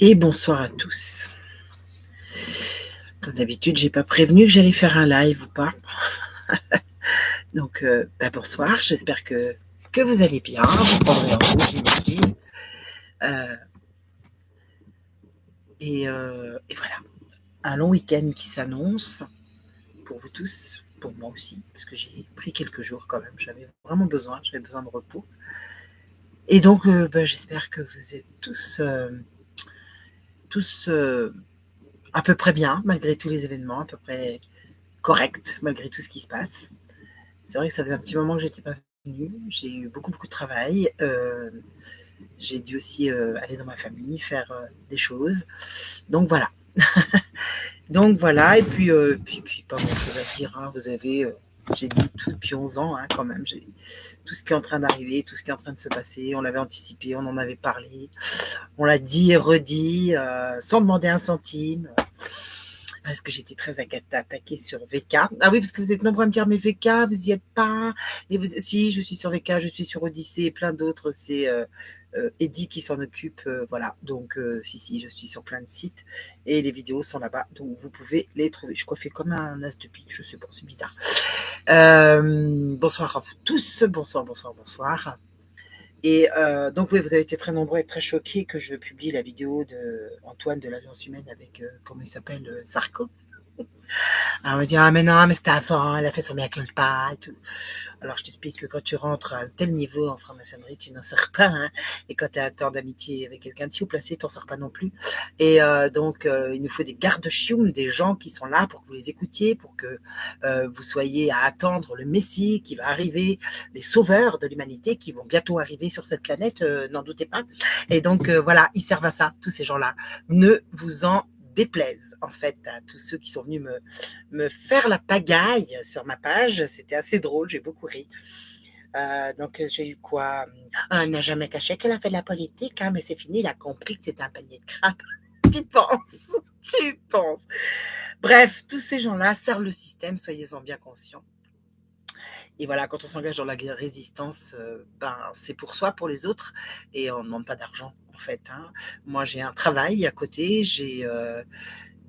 Et bonsoir à tous. Comme d'habitude, j'ai pas prévenu que j'allais faire un live ou pas. Donc, bonsoir. J'espère que vous allez bien. Vous prendrez en route, j'imagine. Euh, et voilà. Un long week-end qui s'annonce pour vous tous, pour moi aussi, parce que j'ai pris quelques jours quand même. J'avais vraiment besoin. J'avais besoin de repos. Et donc, j'espère que vous êtes tous à peu près bien, malgré tous les événements, à peu près corrects, malgré tout ce qui se passe. C'est vrai que ça faisait un petit moment que j'étais pas venue. J'ai eu beaucoup de travail. J'ai dû aussi aller dans ma famille, faire des choses. Donc voilà. Donc voilà. Et puis pas grand-chose à dire. Hein. Vous avez, j'ai dit tout depuis 11 ans hein, quand même. J'ai tout ce qui est en train d'arriver, tout ce qui est en train de se passer. On l'avait anticipé, on en avait parlé. On l'a dit et redit sans demander un centime. Parce que j'étais très attaquée sur VK. Ah oui, parce que vous êtes nombreux à me dire, mais VK, vous y êtes pas. Et vous, si, je suis sur VK, je suis sur Odyssée et plein d'autres. C'est Eddy qui s'en occupe. Voilà. Donc, si, je suis sur plein de sites. Et les vidéos sont là-bas. Donc, vous pouvez les trouver. Je coiffais comme un as de pique. Je sais pas, c'est bizarre. Bonsoir à vous tous. Bonsoir, bonsoir, bonsoir. Et donc, oui, vous avez été très nombreux et très choqués que je publie la vidéo de Antoine de l'Alliance Humaine avec, comment il s'appelle, Sarko. Alors, on me dit, ah, mais non, mais c'était avant, elle a fait son mea culpa et tout. Alors, je t'explique que quand tu rentres à un tel niveau en franc-maçonnerie, tu n'en sors pas. Hein. Et quand tu as un temps d'amitié avec quelqu'un de si haut placé, tu n'en sors pas non plus. Et donc, il nous faut des gardes-chioums, des gens qui sont là pour que vous les écoutiez, pour que vous soyez à attendre le Messie qui va arriver, les sauveurs de l'humanité qui vont bientôt arriver sur cette planète, n'en doutez pas. Et donc, voilà, ils servent à ça, tous ces gens-là. Ne vous en déplaise en fait à tous ceux qui sont venus me faire la pagaille sur ma page. C'était assez drôle, j'ai beaucoup ri. Donc j'ai eu quoi? Elle n'a jamais caché qu'elle a fait de la politique, hein, mais c'est fini, il a compris que c'était un panier de crabes. Tu penses? Tu penses? Bref, tous ces gens-là servent le système, soyez-en bien conscients. Et voilà, quand on s'engage dans la résistance, c'est pour soi, pour les autres, et on ne demande pas d'argent, en fait. Hein. Moi, j'ai un travail à côté,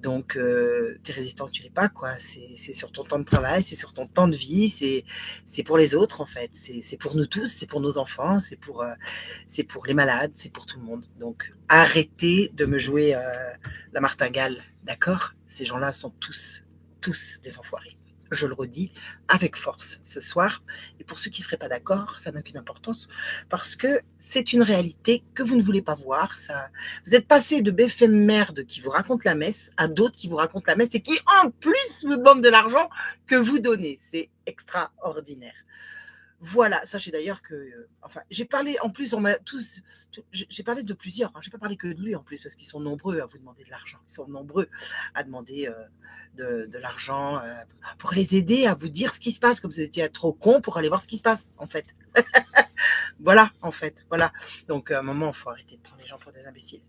donc, t'es résistant, tu l'es pas, quoi. C'est sur ton temps de travail, c'est sur ton temps de vie, c'est pour les autres, en fait. C'est pour nous tous, c'est pour nos enfants, c'est pour les malades, c'est pour tout le monde. Donc, arrêtez de me jouer la martingale, d'accord? Ces gens-là sont tous des enfoirés. Je le redis avec force ce soir. Et pour ceux qui ne seraient pas d'accord, ça n'a qu'une importance parce que c'est une réalité que vous ne voulez pas voir. Ça, vous êtes passé de BFM merde qui vous raconte la messe à d'autres qui vous racontent la messe et qui en plus vous demandent de l'argent que vous donnez. C'est extraordinaire. Voilà, sachez d'ailleurs que, enfin, j'ai parlé, en plus, on m'a j'ai parlé de plusieurs, hein, j'ai pas parlé que de lui en plus, parce qu'ils sont nombreux à vous demander de l'argent, ils sont nombreux à demander de l'argent pour les aider à vous dire ce qui se passe, comme vous étiez trop con pour aller voir ce qui se passe, en fait. Voilà, en fait, voilà. Donc, à un moment, il faut arrêter de prendre les gens pour des imbéciles.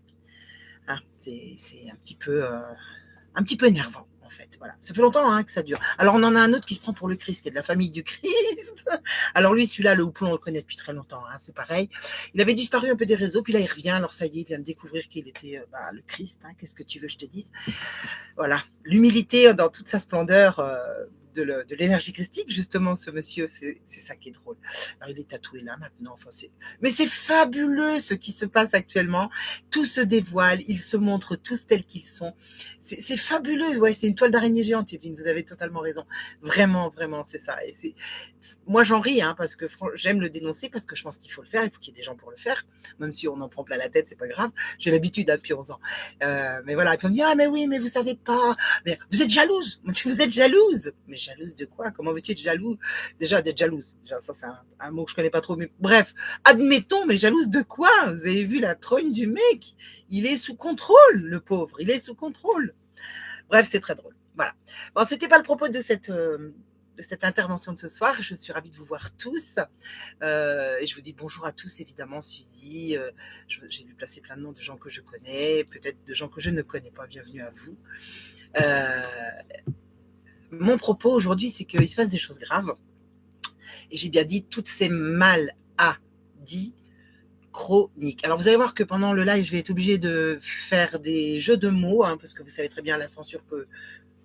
Hein, c'est un petit peu énervant. En fait, voilà. Ça fait longtemps hein, que ça dure. Alors, on en a un autre qui se prend pour le Christ, qui est de la famille du Christ. Alors, lui, celui-là, le houplon, on le connaît depuis très longtemps. Hein, c'est pareil. Il avait disparu un peu des réseaux, puis là, il revient. Alors, ça y est, il vient de découvrir qu'il était le Christ. Hein, qu'est-ce que tu veux que je te dise? Voilà. L'humilité dans toute sa splendeur de l'énergie christique, justement, ce monsieur, c'est ça qui est drôle. Alors, il est tatoué là maintenant. Enfin, mais c'est fabuleux ce qui se passe actuellement. Tout se dévoile, ils se montrent tous tels qu'ils sont. C'est fabuleux, ouais, c'est une toile d'araignée géante, Evelyne, vous avez totalement raison. Vraiment, vraiment, c'est ça. Et moi, j'en ris, hein, parce que j'aime le dénoncer, parce que je pense qu'il faut le faire, il faut qu'il y ait des gens pour le faire, même si on en prend plein la tête, c'est pas grave. J'ai l'habitude hein, depuis 11 ans. Mais voilà, et puis on me dit, ah, mais oui, mais vous savez pas, mais vous êtes jalouse. Vous êtes jalouse. Mais jalouse de quoi? Comment veux-tu être jaloux? Déjà, d'être jalouse. Déjà, ça, c'est un mot que je connais pas trop, mais bref, admettons, mais jalouse de quoi? Vous avez vu la trogne du mec? Il est sous contrôle, le pauvre. Il est sous contrôle. Bref, c'est très drôle. Voilà. Bon, c'était pas le propos de cette intervention de ce soir. Je suis ravie de vous voir tous. Et je vous dis bonjour à tous, évidemment, Suzy. J'ai vu passer plein de noms de gens que je connais, peut-être de gens que je ne connais pas. Bienvenue à vous. Mon propos aujourd'hui, c'est qu'il se passe des choses graves. Et j'ai bien dit toutes ces mal à dit chronique. Alors vous allez voir que pendant le live, je vais être obligée de faire des jeux de mots, parce que vous savez très bien la censure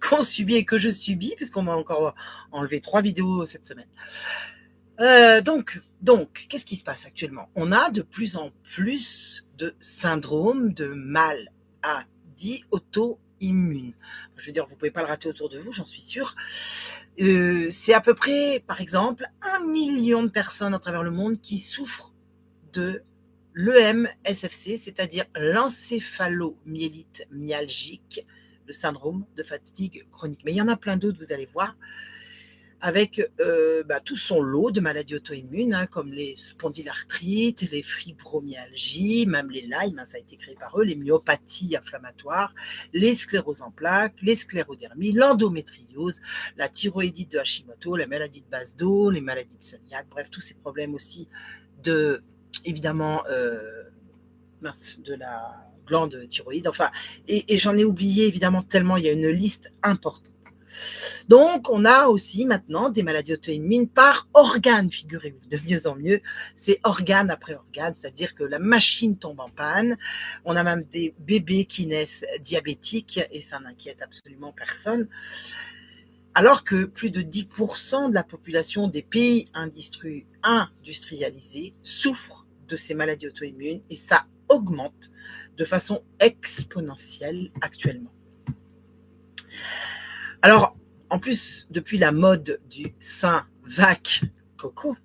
qu'on subit et que je subis, puisqu'on m'a encore enlevé 3 vidéos cette semaine. Donc, qu'est-ce qui se passe actuellement? On a de plus en plus de syndromes de maladies auto-immunes. Je veux dire, vous ne pouvez pas le rater autour de vous, j'en suis sûre. C'est à peu près, par exemple, 1 million de personnes à travers le monde qui souffrent de l'EMSFC, c'est-à-dire l'encéphalomyélite myalgique, le syndrome de fatigue chronique. Mais il y en a plein d'autres, vous allez voir, avec tout son lot de maladies auto-immunes, comme les spondylarthrites, les fibromyalgies, même les Lyme, ça a été créé par eux, les myopathies inflammatoires, les scléroses en plaques, les sclérodermies, l'endométriose, la thyroïdite de Hashimoto, la maladie de base d'eau, les maladies de cœliaque, bref, tous ces problèmes aussi de, évidemment, de la glande thyroïde, enfin, et j'en ai oublié évidemment tellement, il y a une liste importante. Donc, on a aussi maintenant des maladies auto-immunes par organe, figurez-vous, de mieux en mieux. C'est organe après organe, c'est-à-dire que la machine tombe en panne. On a même des bébés qui naissent diabétiques et ça n'inquiète absolument personne. Alors que plus de 10% de la population des pays industrialisés souffrent de ces maladies auto-immunes et ça augmente de façon exponentielle actuellement. Alors, en plus, depuis la mode du Saint-Vac Coco,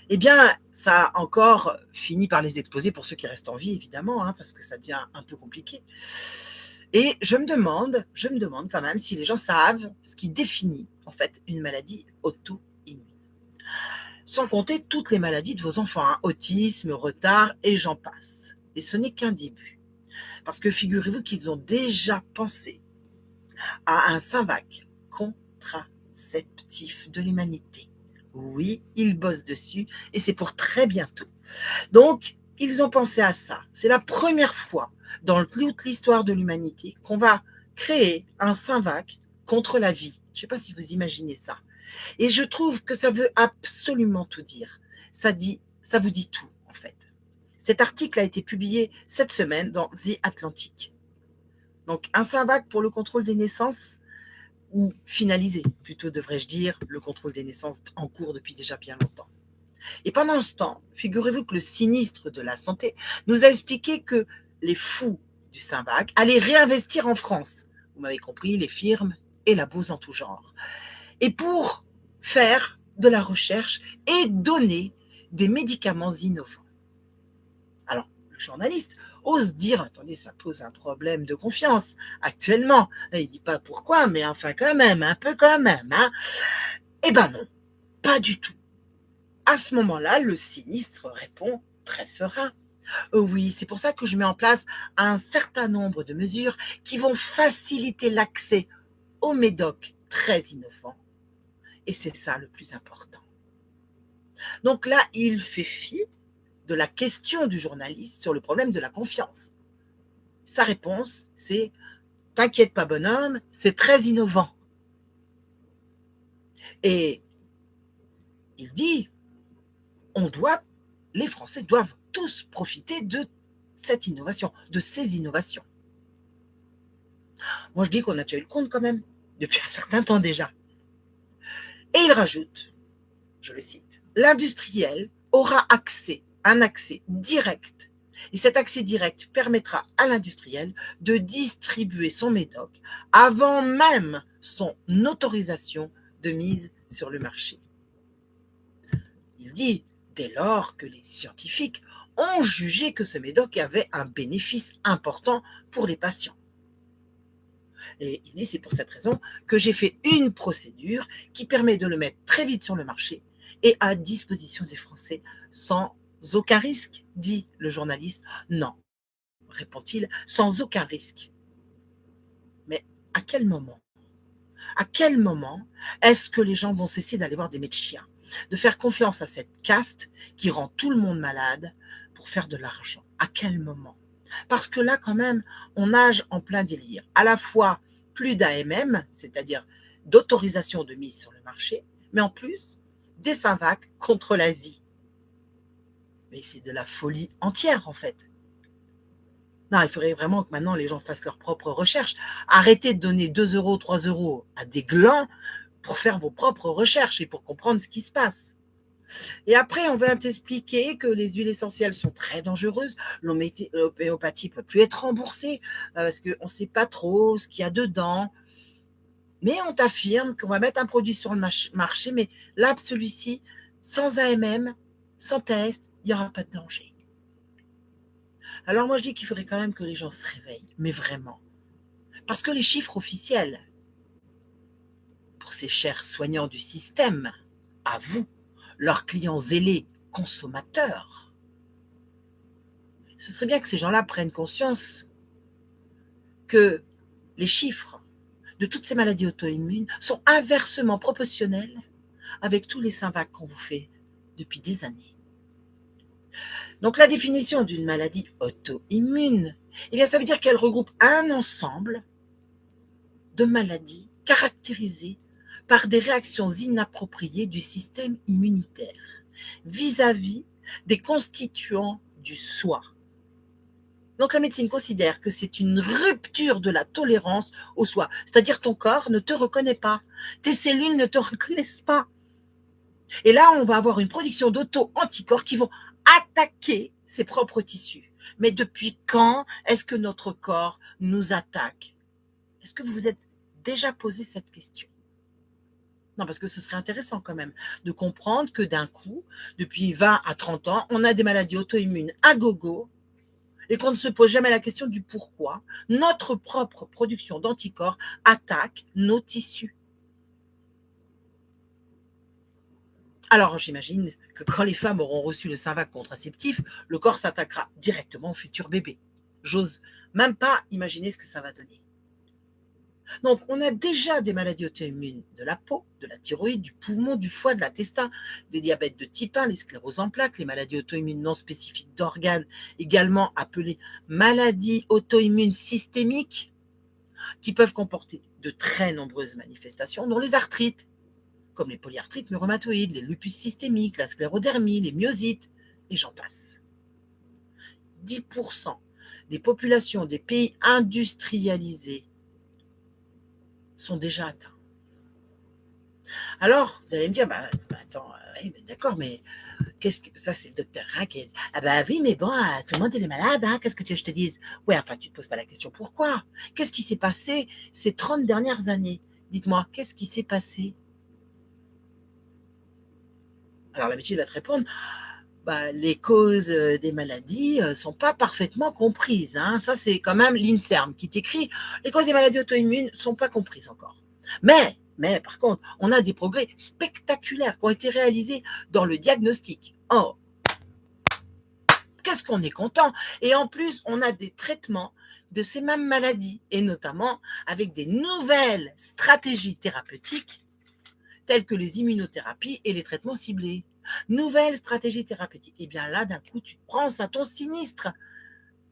eh bien, ça a encore fini par les exposer pour ceux qui restent en vie, évidemment, parce que ça devient un peu compliqué. Et je me demande quand même si les gens savent ce qui définit, en fait, une maladie auto-immune. Sans compter toutes les maladies de vos enfants, autisme, retard, et j'en passe. Et ce n'est qu'un début. Parce que figurez-vous qu'ils ont déjà pensé à un Saint-Vac contraceptif de l'humanité. Oui, ils bossent dessus et c'est pour très bientôt. Donc, ils ont pensé à ça. C'est la première fois dans toute l'histoire de l'humanité qu'on va créer un Saint-Vac contre la vie. Je ne sais pas si vous imaginez ça. Et je trouve que ça veut absolument tout dire. Ça vous dit tout, en fait. Cet article a été publié cette semaine dans The Atlantic. Donc, un Saint-Vac pour le contrôle des naissances, ou finalisé, plutôt devrais-je dire, le contrôle des naissances en cours depuis déjà bien longtemps. Et pendant ce temps, figurez-vous que le sinistre de la santé nous a expliqué que les fous du Saint-Vac allaient réinvestir en France. Vous m'avez compris, les firmes et la bouse en tout genre. Et pour faire de la recherche et donner des médicaments innovants. Alors, le journaliste ose dire, attendez, ça pose un problème de confiance actuellement. Il ne dit pas pourquoi, mais enfin quand même, un peu quand même. Eh ben non, pas du tout. À ce moment-là, le sinistre répond très serein. Oui, c'est pour ça que je mets en place un certain nombre de mesures qui vont faciliter l'accès aux médocs très innovants. Et c'est ça le plus important. Donc là, il fait fi de la question du journaliste sur le problème de la confiance. Sa réponse, c'est « T'inquiète pas, bonhomme, c'est très innovant ». Et il dit les Français doivent tous profiter de cette innovation, de ces innovations. Moi, je dis qu'on a déjà eu le compte quand même, depuis un certain temps déjà. Et il rajoute, je le cite, « L'industriel aura un accès direct. Et cet accès direct permettra à l'industriel de distribuer son médoc avant même son autorisation de mise sur le marché. » Il dit, dès lors que les scientifiques ont jugé que ce médoc avait un bénéfice important pour les patients. Et il dit, c'est pour cette raison que j'ai fait une procédure qui permet de le mettre très vite sur le marché et à disposition des Français sans aucun risque, dit le journaliste. Non, répond-il, sans aucun risque. Mais à quel moment est-ce que les gens vont cesser d'aller voir des médecins, de faire confiance à cette caste qui rend tout le monde malade pour faire de l'argent? À quel moment? Parce que là, quand même, on nage en plein délire. À la fois plus d'AMM, c'est-à-dire d'autorisation de mise sur le marché, mais en plus des Saint-Vac contre la vie. Mais c'est de la folie entière, en fait. Non, il faudrait vraiment que maintenant les gens fassent leurs propres recherches. Arrêtez de donner 2 euros, 3 euros à des glands pour faire vos propres recherches et pour comprendre ce qui se passe. Et après, on va t'expliquer que les huiles essentielles sont très dangereuses. L'homéopathie ne peut plus être remboursée parce qu'on ne sait pas trop ce qu'il y a dedans. Mais on t'affirme qu'on va mettre un produit sur le marché, mais là, celui-ci, sans AMM, sans test, il n'y aura pas de danger. Alors moi, je dis qu'il faudrait quand même que les gens se réveillent, mais vraiment. Parce que les chiffres officiels, pour ces chers soignants du système, à vous, leurs clients zélés, consommateurs, ce serait bien que ces gens-là prennent conscience que les chiffres de toutes ces maladies auto-immunes sont inversement proportionnels avec tous les SYNVAC qu'on vous fait depuis des années. Donc la définition d'une maladie auto-immune, eh bien ça veut dire qu'elle regroupe un ensemble de maladies caractérisées par des réactions inappropriées du système immunitaire vis-à-vis des constituants du soi. Donc la médecine considère que c'est une rupture de la tolérance au soi, c'est-à-dire ton corps ne te reconnaît pas, tes cellules ne te reconnaissent pas. Et là, on va avoir une production d'auto-anticorps qui vont attaquer ses propres tissus. Mais depuis quand est-ce que notre corps nous attaque? Est-ce que vous vous êtes déjà posé cette question? Non, parce que ce serait intéressant quand même de comprendre que d'un coup, depuis 20 à 30 ans, on a des maladies auto-immunes à gogo et qu'on ne se pose jamais la question du pourquoi notre propre production d'anticorps attaque nos tissus. Alors, j'imagine que quand les femmes auront reçu le SYNVAC contraceptif, le corps s'attaquera directement au futur bébé. J'ose même pas imaginer ce que ça va donner. Donc, on a déjà des maladies auto-immunes de la peau, de la thyroïde, du poumon, du foie, de l'intestin, des diabètes de type 1, les scléroses en plaques, les maladies auto-immunes non spécifiques d'organes, également appelées maladies auto-immunes systémiques, qui peuvent comporter de très nombreuses manifestations, dont les arthrites, comme les polyarthrites rhumatoïdes, les lupus systémiques, la sclérodermie, les myosites, et j'en passe. 10% des populations des pays industrialisés sont déjà atteints. Alors, vous allez me dire, attends, oui, mais d'accord, mais qu'est-ce que ça, c'est le docteur hein, qui est... Ah oui, mais bon, tout le monde est malade, hein, qu'est-ce que tu veux que je te dise? Ouais, enfin, tu ne te poses pas la question pourquoi? Qu'est-ce qui s'est passé ces 30 dernières années? Dites-moi, qu'est-ce qui s'est passé? Alors la médecine va te répondre, les causes des maladies ne sont pas parfaitement comprises. Hein. Ça, c'est quand même l'INSERM qui t'écrit, les causes des maladies auto-immunes ne sont pas comprises encore. Mais, par contre, on a des progrès spectaculaires qui ont été réalisés dans le diagnostic. Oh, qu'est-ce qu'on est content! Et en plus, on a des traitements de ces mêmes maladies, et notamment avec des nouvelles stratégies thérapeutiques telles que les immunothérapies et les traitements ciblés. Nouvelle stratégie thérapeutique. Et bien là, d'un coup, tu te prends à ton sinistre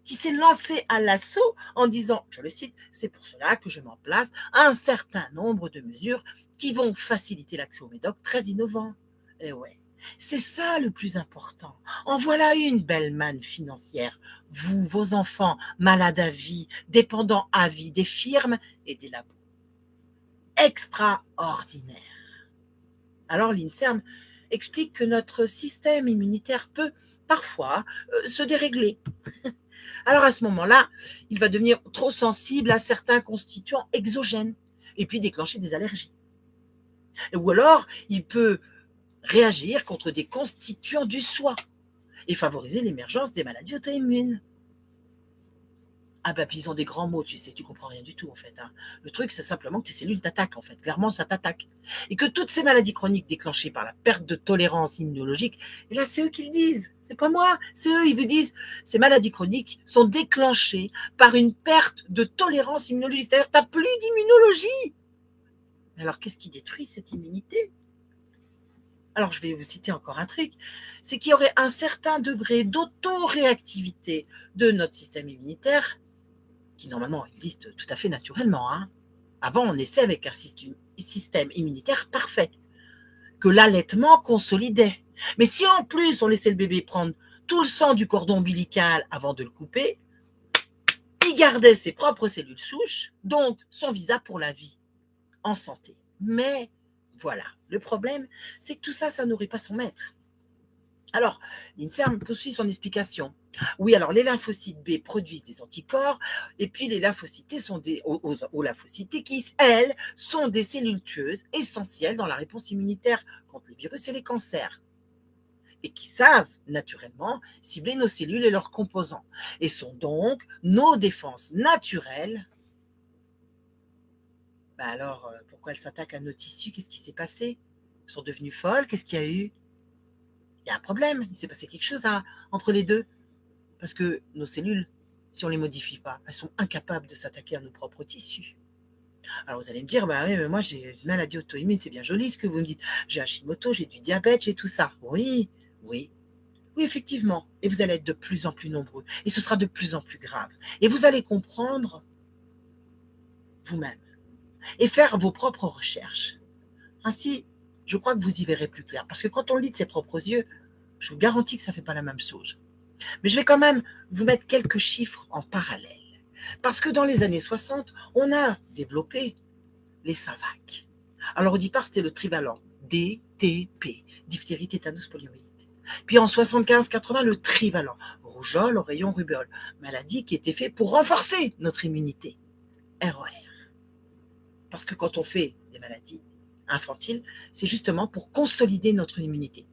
qui s'est lancé à l'assaut en disant, je le cite, c'est pour cela que je mets en place un certain nombre de mesures qui vont faciliter l'accès aux médocs très innovants. Et ouais, c'est ça le plus important. En voilà une belle manne financière. Vous, vos enfants, malades à vie, dépendants à vie des firmes et des labos. Extraordinaire. Alors l'INSERM explique que notre système immunitaire peut parfois se dérégler. Alors à ce moment-là, il va devenir trop sensible à certains constituants exogènes et puis déclencher des allergies. Ou alors, il peut réagir contre des constituants du soi et favoriser l'émergence des maladies auto-immunes. Puis ils ont des grands mots, tu sais, tu comprends rien du tout en fait. Hein. Le truc, c'est simplement que tes cellules t'attaquent en fait. Clairement, ça t'attaque. Et que toutes ces maladies chroniques déclenchées par la perte de tolérance immunologique, et là, c'est eux qui le disent. C'est pas moi, c'est eux, ils vous disent, ces maladies chroniques sont déclenchées par une perte de tolérance immunologique. C'est-à-dire que tu n'as plus d'immunologie. Alors, qu'est-ce qui détruit cette immunité? Alors, je vais vous citer encore un truc. C'est qu'il y aurait un certain degré d'autoréactivité de notre système immunitaire qui normalement existe tout à fait naturellement. Hein. Avant, on naissait avec un système immunitaire parfait, que l'allaitement consolidait. Mais si en plus on laissait le bébé prendre tout le sang du cordon ombilical avant de le couper, il gardait ses propres cellules souches, donc son visa pour la vie, en santé. Mais voilà, le problème, c'est que tout ça, ça nourrit pas son maître. Alors, l'INSERM poursuit son explication. Oui, alors les lymphocytes B produisent des anticorps, et puis les lymphocytes aux lymphocytes qui, elles, sont des cellules tueuses essentielles dans la réponse immunitaire contre les virus et les cancers, et qui savent naturellement cibler nos cellules et leurs composants, et sont donc nos défenses naturelles. Ben alors, pourquoi elles s'attaquent à nos tissus? Qu'est-ce qui s'est passé? Elles sont devenues folles? Qu'est-ce qu'il y a eu? Il y a un problème, il s'est passé quelque chose entre les deux. Parce que nos cellules, si on ne les modifie pas, elles sont incapables de s'attaquer à nos propres tissus. Alors vous allez me dire, bah oui, mais moi j'ai une maladie auto-immune, c'est bien joli ce que vous me dites. J'ai Hashimoto, j'ai du diabète, j'ai tout ça. Oui, oui, oui, effectivement. Et vous allez être de plus en plus nombreux. Et ce sera de plus en plus grave. Et vous allez comprendre vous-même et faire vos propres recherches. Ainsi, je crois que vous y verrez plus clair. Parce que quand on lit de ses propres yeux, je vous garantis que ça ne fait pas la même chose. Mais je vais quand même vous mettre quelques chiffres en parallèle. Parce que dans les années 60, on a développé les Savac. Alors au départ, c'était le trivalent, DTP, diphtérie, tétanos, poliomyélite. Puis en 75-80, le trivalent, rougeole, oreillon, rubéole, maladie qui était faite pour renforcer notre immunité, ROR. Parce que quand on fait des maladies infantiles, c'est justement pour consolider notre immunité.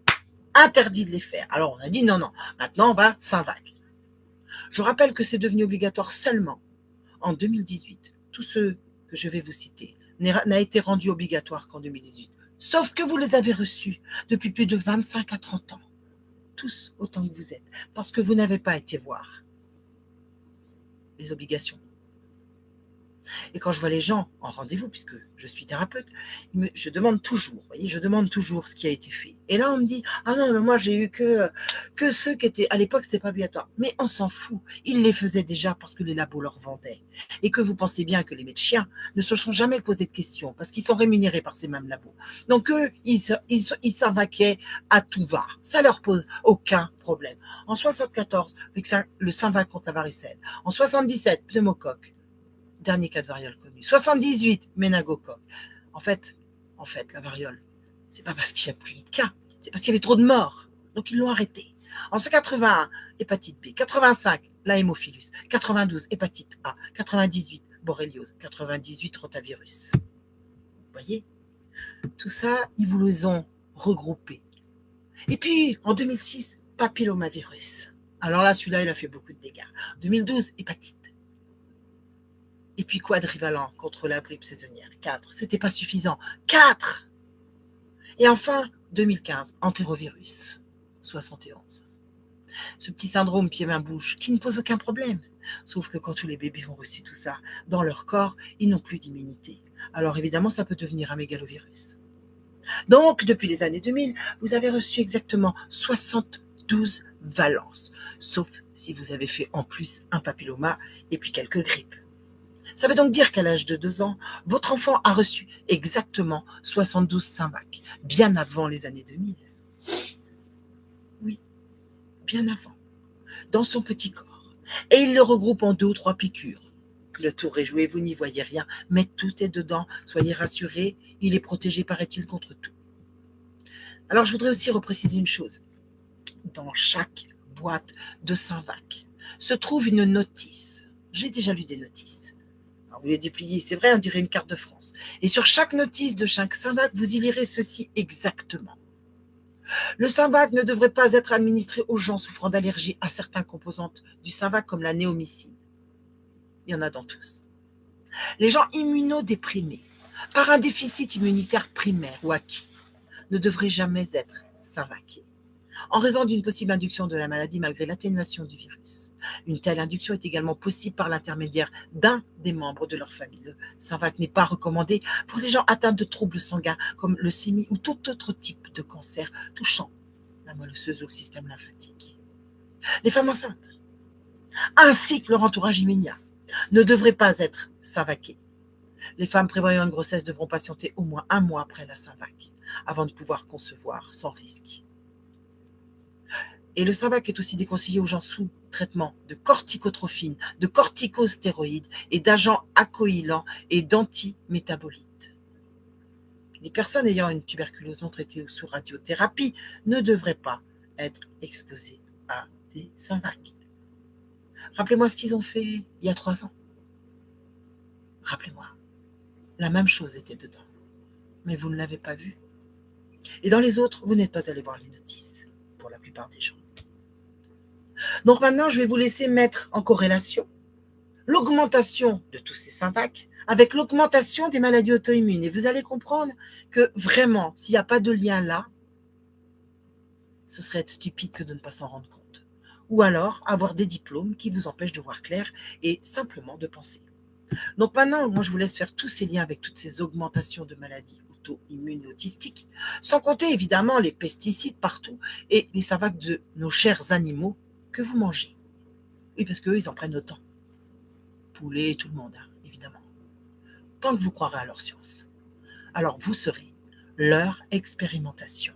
Interdit de les faire. Alors on a dit non, maintenant on va Savac. Je rappelle que c'est devenu obligatoire seulement en 2018. Tous ceux que je vais vous citer n'a été rendu obligatoire qu'en 2018. Sauf que vous les avez reçus depuis plus de 25 à 30 ans. Tous autant que vous êtes. Parce que vous n'avez pas été voir les obligations. Et quand je vois les gens en rendez-vous, puisque je suis thérapeute, je demande toujours, je demande toujours ce qui a été fait. Et là, on me dit, ah non, mais moi, j'ai eu que ceux qui étaient, à l'époque, c'était pas obligatoire. Mais on s'en fout. Ils les faisaient déjà parce que les labos leur vendaient. Et que vous pensez bien que les médecins ne se sont jamais posé de questions parce qu'ils sont rémunérés par ces mêmes labos. Donc, eux, ils s'invaquaient à tout va. Ça leur pose aucun problème. En 74, le Savac contre la varicelle. En 77, pneumocoque. Dernier cas de variole connu. 78, méningocoque. En fait, la variole, c'est pas parce qu'il n'y a plus de cas, c'est parce qu'il y avait trop de morts. Donc, ils l'ont arrêté. En 81, hépatite B. 85, la hémophilus. 92, hépatite A. 98, borréliose. 98, rotavirus. Vous voyez? Tout ça, ils vous les ont regroupés. Et puis, en 2006, papillomavirus. Alors là, celui-là, il a fait beaucoup de dégâts. 2012, hépatite. Et puis quadrivalent contre la grippe saisonnière, 4. C'était pas suffisant. 4. Et enfin, 2015, entérovirus, 71. Ce petit syndrome pied-main-bouche qui ne pose aucun problème. Sauf que quand tous les bébés ont reçu tout ça dans leur corps, ils n'ont plus d'immunité. Alors évidemment, ça peut devenir un mégalovirus. Donc, depuis les années 2000, vous avez reçu exactement 72 valences. Sauf si vous avez fait en plus un papilloma et puis quelques grippes. Ça veut donc dire qu'à l'âge de 2 ans, votre enfant a reçu exactement 72 Savac, bien avant les années 2000. Oui, bien avant, dans son petit corps. Et il le regroupe en 2 ou 3 piqûres. Le tour est joué, vous n'y voyez rien, mais tout est dedans. Soyez rassurés, il est protégé, paraît-il, contre tout. Alors, je voudrais aussi repréciser une chose. Dans chaque boîte de Savac se trouve une notice. J'ai déjà lu des notices. Alors, vous les dépliez, c'est vrai, on dirait une carte de France. Et sur chaque notice de chaque Savac, vous y lirez ceci exactement. Le Savac ne devrait pas être administré aux gens souffrant d'allergies à certaines composantes du Savac, comme la néomycine. Il y en a dans tous. Les gens immunodéprimés, par un déficit immunitaire primaire ou acquis, ne devraient jamais être Savacés, en raison d'une possible induction de la maladie malgré l'atténuation du virus. Une telle induction est également possible par l'intermédiaire d'un des membres de leur famille. Le Savac n'est pas recommandé pour les gens atteints de troubles sanguins comme le leucémie ou tout autre type de cancer touchant la moelle osseuse ou le système lymphatique. Les femmes enceintes, ainsi que leur entourage immédiat, ne devraient pas être Savacées. Les femmes prévoyant une grossesse devront patienter au moins 1 mois après la Savac avant de pouvoir concevoir sans risque. Et le Savac est aussi déconseillé aux gens sous traitement de corticotrophine, de corticostéroïdes et d'agents acoïlants et d'antimétabolites. Les personnes ayant une tuberculose non traitée ou sous radiothérapie ne devraient pas être exposées à des Savac. Rappelez-moi ce qu'ils ont fait il y a 3 ans. Rappelez-moi. La même chose était dedans. Mais vous ne l'avez pas vu. Et dans les autres, vous n'êtes pas allé voir les notices, pour la plupart des gens. Donc maintenant, je vais vous laisser mettre en corrélation l'augmentation de tous ces Savac avec l'augmentation des maladies auto-immunes. Et vous allez comprendre que vraiment, s'il n'y a pas de lien là, ce serait être stupide que de ne pas s'en rendre compte. Ou alors avoir des diplômes qui vous empêchent de voir clair et simplement de penser. Donc maintenant, moi, je vous laisse faire tous ces liens avec toutes ces augmentations de maladies auto-immunes et autistiques, sans compter évidemment les pesticides partout et les Savac de nos chers animaux que vous mangez. Oui, parce qu'eux, ils en prennent autant. Poulet, tout le monde, hein, évidemment. Tant que vous croirez à leur science. Alors vous serez leur expérimentation.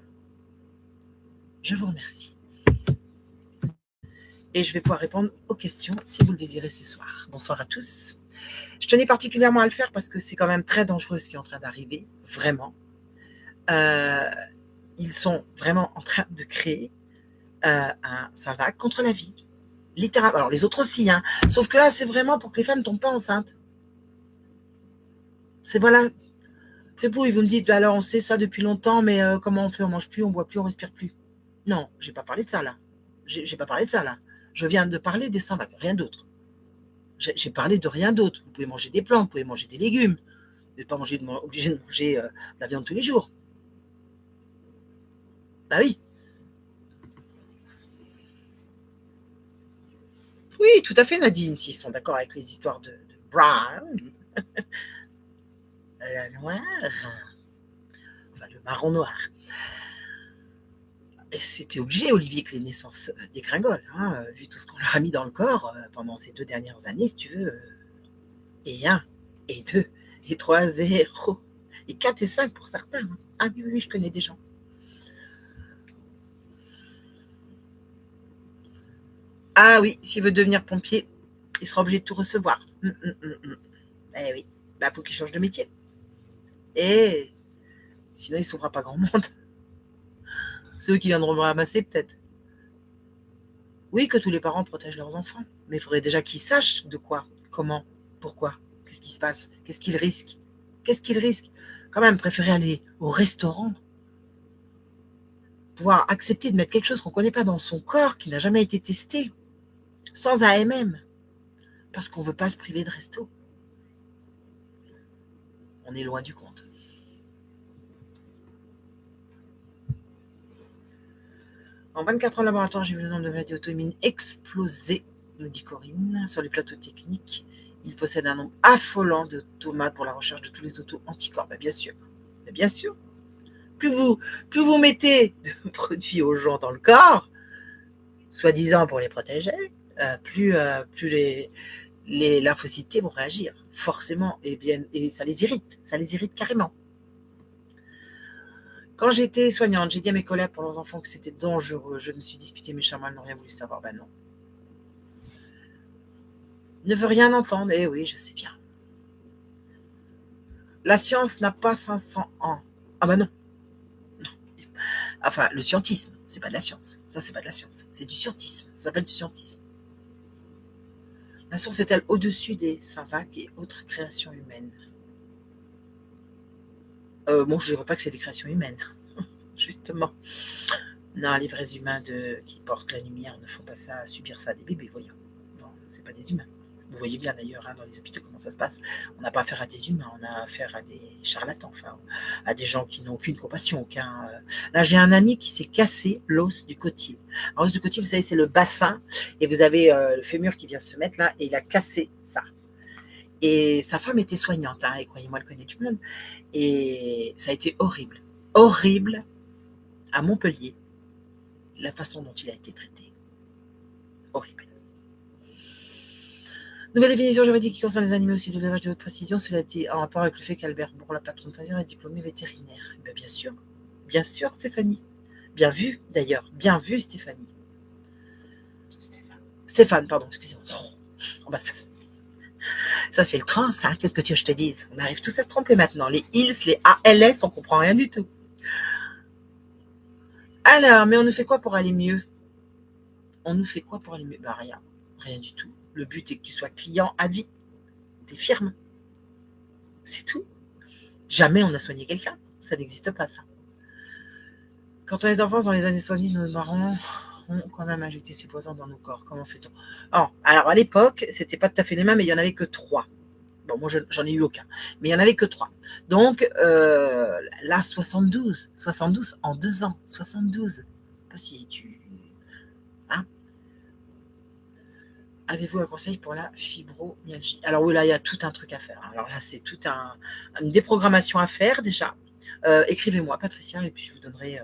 Je vous remercie. Et je vais pouvoir répondre aux questions si vous le désirez ce soir. Bonsoir à tous. Je tenais particulièrement à le faire parce que c'est quand même très dangereux ce qui est en train d'arriver, vraiment. Ils sont vraiment en train de créer un Savac contre la vie. Littéralement. Alors les autres aussi, hein. Sauf que là, c'est vraiment pour que les femmes ne tombent pas enceintes. C'est voilà. Fripouille, vous me dites, bah alors on sait ça depuis longtemps, mais comment on fait? On mange plus, on boit plus, on respire plus. Non, j'ai pas parlé de ça là. J'ai pas parlé de ça là. Je viens de parler des Savac, rien d'autre. J'ai parlé de rien d'autre. Vous pouvez manger des plantes, vous pouvez manger des légumes. Vous n'êtes pas obligé de manger de la viande tous les jours. Bah oui. Oui, tout à fait, Nadine, s'ils sont d'accord avec les histoires de Brown, la noire, enfin le marron noir. Et c'était obligé, Olivier, que les naissances dégringolent, hein, vu tout ce qu'on leur a mis dans le corps pendant ces 2 dernières années, si tu veux. Et 1, et 2, et 3, 0, et 4 et 5 pour certains. Hein. Ah oui, oui, je connais des gens. Ah oui, s'il veut devenir pompier, il sera obligé de tout recevoir. Eh oui, bah faut qu'il change de métier. Et sinon, il ne s'ouvrira pas grand monde. C'est eux qui viendront me ramasser, peut-être. Oui, que tous les parents protègent leurs enfants. Mais il faudrait déjà qu'ils sachent de quoi, comment, pourquoi, qu'est-ce qui se passe, qu'est-ce qu'ils risquent. Qu'est-ce qu'ils risquent? Quand même, préférer aller au restaurant, pouvoir accepter de mettre quelque chose qu'on ne connaît pas dans son corps, qui n'a jamais été testé, sans AMM, parce qu'on ne veut pas se priver de resto. On est loin du compte. En 24 ans de laboratoire, j'ai vu le nombre de maladies auto-immunes exploser, nous dit Corinne, sur les plateaux techniques. Il possède un nombre affolant de tomates pour la recherche de tous les auto-anticorps. Ben, bien sûr. Ben, bien sûr. Plus vous mettez de produits aux gens dans le corps, soi-disant pour les protéger, plus les lymphocytes vont réagir, forcément, et ça les irrite carrément. Quand j'étais soignante, j'ai dit à mes collègues pour leurs enfants que c'était dangereux. Je me suis disputée, mes chamans n'ont rien voulu savoir. Ben non. Ne veut rien entendre. Eh oui, je sais bien. La science n'a pas 500 ans. Ah ben non. Non. Enfin, le scientisme, c'est pas de la science. Ça, c'est pas de la science. C'est du scientisme. Ça s'appelle du scientisme. La science est-elle au-dessus des Savac et autres créations humaines? Bon, je ne dirais pas que c'est des créations humaines. Justement. Non, les vrais humains qui portent la lumière ne font pas ça, à subir ça à des bébés, voyons. Non, c'est pas des humains. Vous voyez bien d'ailleurs dans les hôpitaux comment ça se passe. On n'a pas affaire à des humains, on a affaire à des charlatans, enfin, à des gens qui n'ont aucune compassion. Là, j'ai un ami qui s'est cassé l'os du côtier. L'os du côtier, vous savez, c'est le bassin, et vous avez le fémur qui vient se mettre là, et il a cassé ça. Et sa femme était soignante, hein, et croyez-moi, elle connaît tout le monde. Et ça a été horrible. Horrible à Montpellier, la façon dont il a été traité. Horrible. Nouvelle définition juridique qui concerne les animaux aussi de l'élevage de haute précision. Cela a été en rapport avec le fait qu'Albert Bourla, patron de Pfizer, est diplômé vétérinaire. Bien sûr, Stéphanie. Bien vu, d'ailleurs. Bien vu, Stéphanie. Stéphane, pardon, excusez-moi. Oh, bah, ça c'est le trans, hein. Qu'est-ce que tu veux que je te dise? On arrive tous à se tromper maintenant. Les ILS, les ALS, on comprend rien du tout. Alors, mais on nous fait quoi pour aller mieux? On nous fait quoi pour aller mieux? Bah rien, rien du tout. Le but est que tu sois client à vie des firmes. C'est tout. Jamais on a soigné quelqu'un. Ça n'existe pas, ça. Quand on est enfant, dans les années 70, nos parents ont quand même injecté ces poisons dans nos corps. Comment fait-on? Alors, à l'époque, c'était pas tout à fait les mêmes, mais il n'y en avait que 3. Bon, moi, j'en ai eu aucun. Mais il n'y en avait que 3. Donc, là, 72 en 2 ans. 72. Pas si tu... Hein? Avez-vous un conseil pour la fibromyalgie? Alors oui, là, il y a tout un truc à faire. Alors là, c'est toute une déprogrammation à faire déjà. Écrivez-moi, Patricia, et puis je vous donnerai...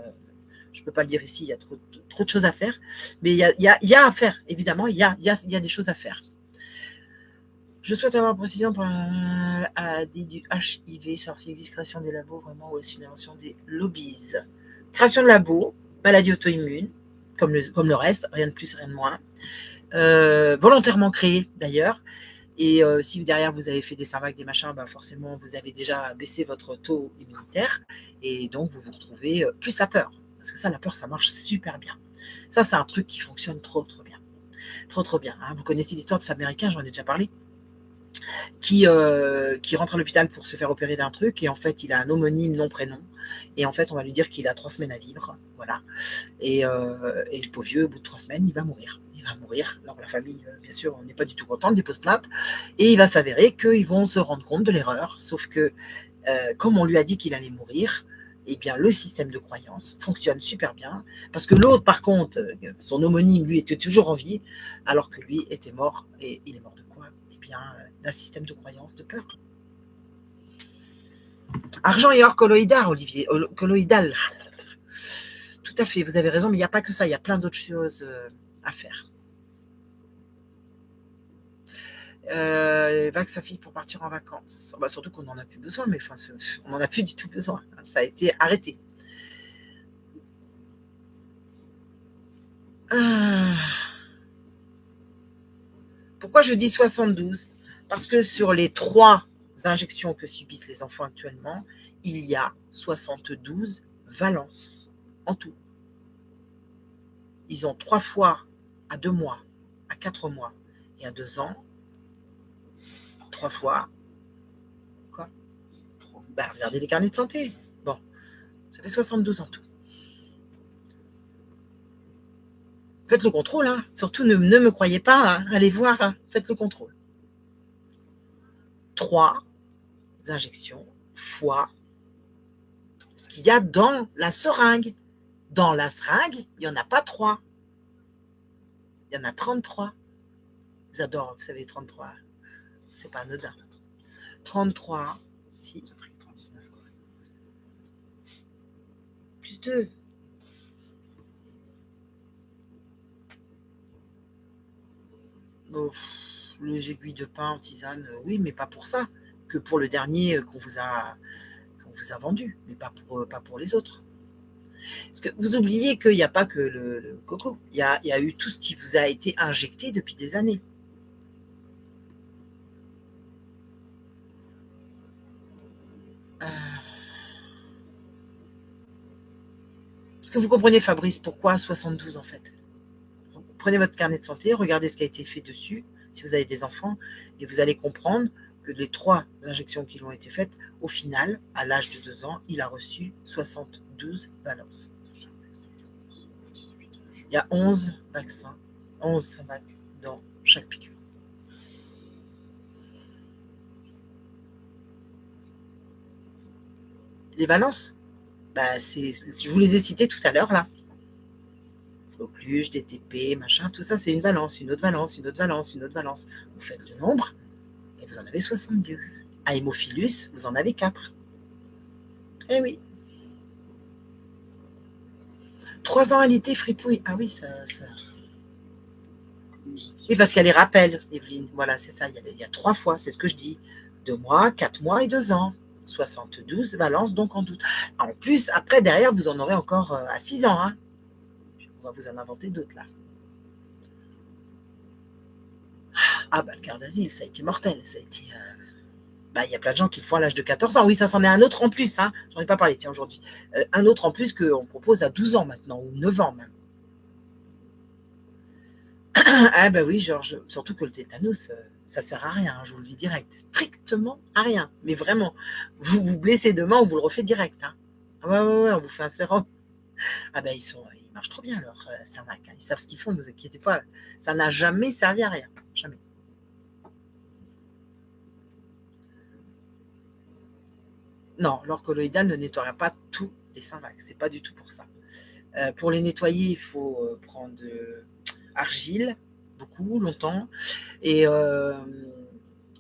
je ne peux pas le dire ici, il y a trop de choses à faire. Mais il y a à faire, évidemment, il y a des choses à faire. Je souhaite avoir précision pour la du HIV, savoir s'il existe création des labos vraiment ou est-ce une invention des lobbies. Création de labos, maladie auto-immune, comme le reste, rien de plus, rien de moins. Volontairement créé d'ailleurs. Et si derrière vous avez fait des cervicales, des machins, bah forcément vous avez déjà baissé votre taux immunitaire et donc vous vous retrouvez plus la peur. Parce que ça, la peur, ça marche super bien. Ça, c'est un truc qui fonctionne trop bien. Trop bien. Hein. Vous connaissez l'histoire de cet Américain, j'en ai déjà parlé, qui rentre à l'hôpital pour se faire opérer d'un truc et en fait, il a un homonyme non-prénom. Et en fait, on va lui dire qu'il a 3 semaines à vivre. Voilà. Et le pauvre vieux, au bout de 3 semaines, il va mourir. Alors la famille, bien sûr, on n'est pas du tout content, dépose plainte. Et il va s'avérer qu'ils vont se rendre compte de l'erreur, sauf que comme on lui a dit qu'il allait mourir, eh bien le système de croyance fonctionne super bien, parce que l'autre, par contre, son homonyme, lui, était toujours en vie, alors que lui était mort. Et il est mort de quoi? Eh bien, d'un système de croyance, de peur. Argent et or colloïdal, Olivier. Colloïdal. Tout à fait, vous avez raison, mais il n'y a pas que ça, il y a plein d'autres choses à faire. Vague sa fille pour partir en vacances. Bah, surtout qu'on n'en a plus besoin, mais enfin, on n'en a plus du tout besoin. Ça a été arrêté. Pourquoi je dis 72? Parce que sur les 3 injections que subissent les enfants actuellement, il y a 72 valences en tout. Ils ont 3 fois à 2 mois, à 4 mois et à 2 ans. 3 fois. Quoi? Bah, regardez les carnets de santé. Bon, ça fait 72 en tout. Faites le contrôle, hein. Surtout ne me croyez pas, hein. Allez voir, hein. Faites le contrôle. 3 injections fois ce qu'il y a dans la seringue. Dans la seringue, il n'y en a pas 3. Il y en a 33. J'adore, vous savez, 33. C'est pas anodin. 33, si, ça ferait 39. Plus 2. Oh, les aiguilles de pain en tisane, oui, mais pas pour ça. Que pour le dernier qu'on vous a vendu, mais pas pour les autres. Parce que vous oubliez qu'il n'y a pas que le coco. Il y a eu tout ce qui vous a été injecté depuis des années. Est-ce que vous comprenez, Fabrice, pourquoi 72 en fait? Prenez votre carnet de santé, regardez ce qui a été fait dessus, si vous avez des enfants, et vous allez comprendre que les 3 injections qui lui ont été faites, au final, à l'âge de 2 ans, il a reçu 72 valences. Il y a 11 vaccins, 11 vaccins dans chaque piqûre. Les valences, bah, je vous les ai cités tout à l'heure là. Coqueluche, DTP, machin, tout ça c'est une valence, une autre valence, une autre valence, une autre valence. Vous faites le nombre et vous en avez 72. À Hémophilus, vous en avez 4. Eh oui. 3 ans alité, fripouille. Ah oui, ça. Oui, parce qu'il y a les rappels, Evelyne. Voilà, c'est ça. Il y a 3 fois, c'est ce que je dis. 2 mois, 4 mois et 2 ans. 72 valences, donc en doute. En plus, après, derrière, vous en aurez encore à 6 ans. Hein. On va vous en inventer d'autres là. Ah bah le garde d'asile, ça a été mortel. Ça a été, il y a plein de gens qui le font à l'âge de 14 ans. Oui, ça c'en est un autre en plus. Hein. J'en ai pas parlé, tiens, aujourd'hui. Un autre en plus qu'on propose à 12 ans maintenant, ou 9 ans même. Ah bah oui, Georges. Surtout que le tétanos, ça sert à rien, hein, je vous le dis direct. Strictement à rien. Mais vraiment, vous vous blessez demain, on vous le refait direct. Hein. Ah ouais, on vous fait un sérum. Ah ben ils marchent trop bien leur Cernac. Hein. Ils savent ce qu'ils font, ne vous inquiétez pas. Ça n'a jamais servi à rien. Jamais. Non, l'or colloïdal ne nettoiera pas tous les Saint-Vax. C'est pas du tout pour ça. Pour les nettoyer, il faut prendre de argile, beaucoup, longtemps. Et, euh,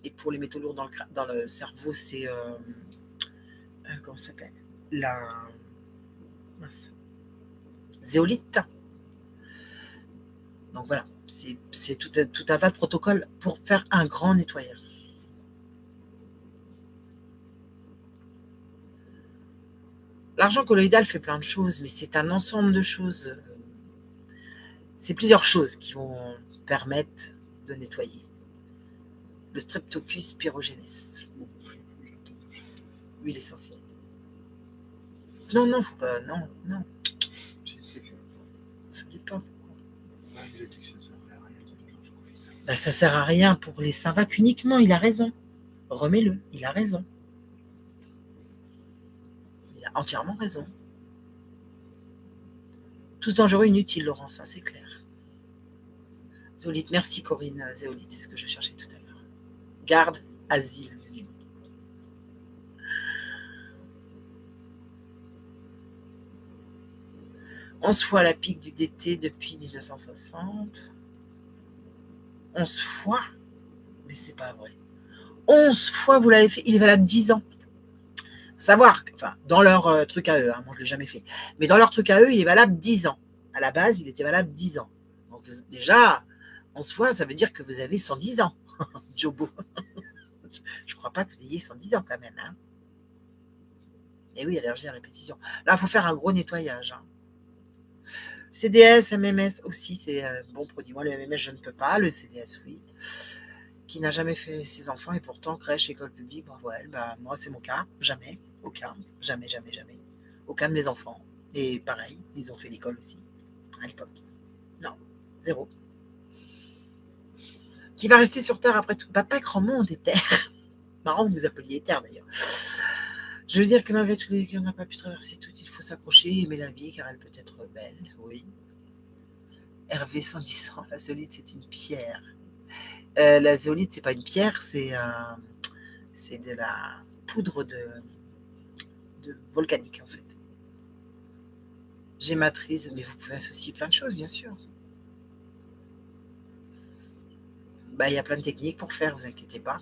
et pour les métaux lourds dans le cerveau, c'est comment ça s'appelle, la mince, zéolite. Donc voilà, c'est tout un tas de protocoles pour faire un grand nettoyage. L'argent colloïdal fait plein de choses, mais c'est un ensemble de choses. C'est plusieurs choses qui vont permettre de nettoyer. Le Streptococcus pyogenes, huile essentielle. Non, faut pas. Non. Je dis pas. Ben, ça sert à rien pour les Saint-Vax uniquement, il a raison. Remets-le, il a raison. Il a entièrement raison. Tous dangereux, inutiles, Laurent, ça c'est clair. Zéolite, merci Corinne, zéolite, c'est ce que je cherchais tout à l'heure. Garde, asile. « 11 fois la pique du DT depuis 1960. 11 fois? Mais c'est pas vrai. 11 fois vous l'avez fait, il est valable 10 ans. Savoir, enfin, dans leur truc à eux, hein, moi je l'ai jamais fait, mais dans leur truc à eux, il est valable 10 ans. À la base, il était valable 10 ans. Donc déjà, 11 fois, ça veut dire que vous avez 110 ans. Jobo. Je crois pas que vous ayez 110 ans quand même. Hein. Et oui, allergie à répétition. Là, il faut faire un gros nettoyage. Hein. CDS, MMS aussi, c'est un bon produit. Moi, le MMS, je ne peux pas. Le CDS, oui. Qui n'a jamais fait ses enfants et pourtant crèche, école publique, bravo elle. Bah, moi, c'est mon cas. Jamais. Aucun. Jamais. Aucun de mes enfants. Et pareil, ils ont fait l'école aussi, à l'époque. Non. Zéro. Qui va rester sur Terre après tout? Bah, pas grand monde est Terre. Marrant que vous appeliez Terre d'ailleurs. Je veux dire que malgré tous les qu'on n'a pas pu traverser tout, il faut s'accrocher et aimer la vie car elle peut être belle, oui. Hervé 110 ans, la zéolite c'est une pierre. La zéolite c'est pas une pierre, c'est de la poudre de volcanique en fait. Gématrise, mais vous pouvez associer plein de choses bien sûr. Bah, il y a plein de techniques pour faire, vous inquiétez pas.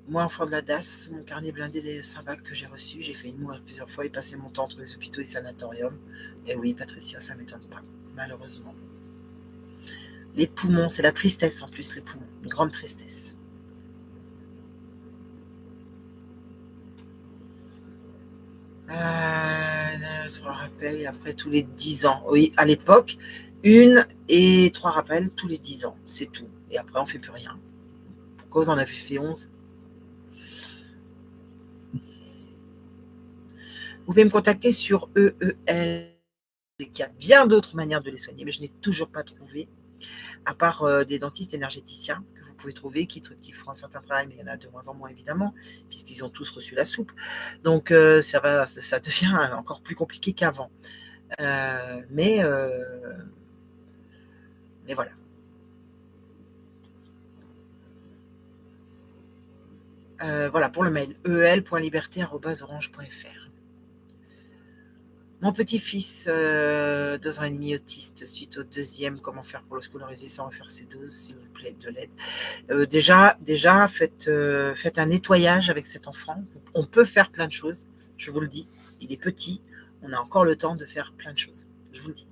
Moi, enfant de la DAS, mon carnet blindé des Saint-Vax que j'ai reçu, j'ai failli mourir plusieurs fois et passer mon temps entre les hôpitaux et sanatoriums. Et oui, Patricia, ça m'étonne pas, malheureusement. Les poumons, c'est la tristesse en plus, les poumons, une grande tristesse. Trois rappels après tous les 10 ans. Oui, à l'époque, 1 et 3 rappels tous les 10 ans, c'est tout. Et après, on ne fait plus rien. Pourquoi vous en avez fait 11? Vous pouvez me contacter sur EEL. Il y a bien d'autres manières de les soigner, mais je n'ai toujours pas trouvé, à part des dentistes énergéticiens que vous pouvez trouver, qui font un certain travail, mais il y en a de moins en moins évidemment, puisqu'ils ont tous reçu la soupe. Donc ça devient encore plus compliqué qu'avant. Mais voilà. Voilà pour le mail, eel.liberté@orange.fr. Mon petit-fils, 2 ans et demi, autiste, suite au deuxième, comment faire pour le scolariser sans refaire ses doses, s'il vous plaît, de l'aide. Déjà, faites un nettoyage avec cet enfant. On peut faire plein de choses, je vous le dis. Il est petit, on a encore le temps de faire plein de choses, je vous le dis.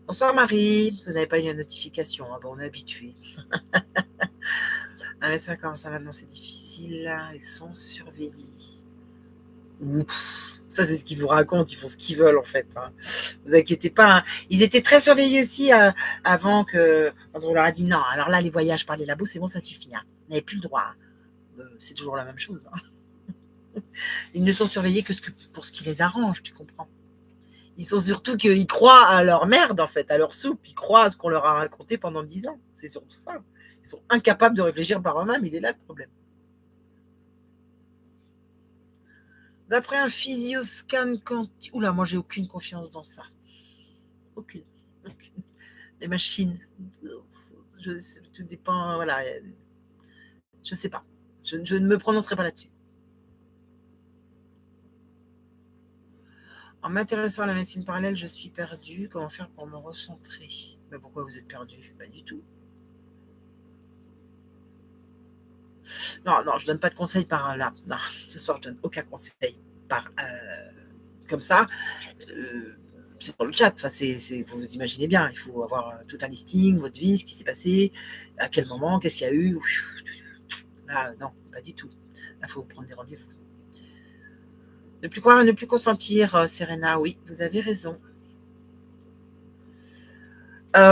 Bonsoir Marie, vous n'avez pas eu la notification, hein, bon, on est habitué. Un médecin, comment ça maintenant, c'est difficile, là. Ils sont surveillés. Ouf, Ça, c'est ce qu'ils vous racontent. Ils font ce qu'ils veulent, en fait. Hein. Vous inquiétez pas. Hein. Ils étaient très surveillés aussi avant que... Quand on leur a dit non, alors là, les voyages par les labos, c'est bon, ça suffit. Hein. Vous n'avez plus le droit. Hein. C'est toujours la même chose. Hein. Ils ne sont surveillés que pour ce qui les arrange, tu comprends. Ils sont surtout qu'ils croient à leur merde, en fait, à leur soupe. Ils croient à ce qu'on leur a raconté pendant 10 ans. C'est surtout ça. Ils sont incapables de réfléchir par eux-mêmes. Il est là le problème. D'après un physioscan quantique... Oula, moi, j'ai aucune confiance dans ça. Aucune. Les machines. Tout dépend, voilà. Je ne sais pas. Je ne me prononcerai pas là-dessus. En m'intéressant à la médecine parallèle, je suis perdue. Comment faire pour me recentrer? Mais pourquoi vous êtes perdu? Pas du tout. Non, je ne donne pas de conseils par là. Non, ce soir, je ne donne aucun conseil par comme ça. C'est pour le chat. Enfin, vous imaginez bien, il faut avoir tout un listing, votre vie, ce qui s'est passé, à quel moment, qu'est-ce qu'il y a eu. Là, non, pas du tout. Là, il faut prendre des rendez-vous. Ne plus croire et ne plus consentir, Serena, oui, vous avez raison.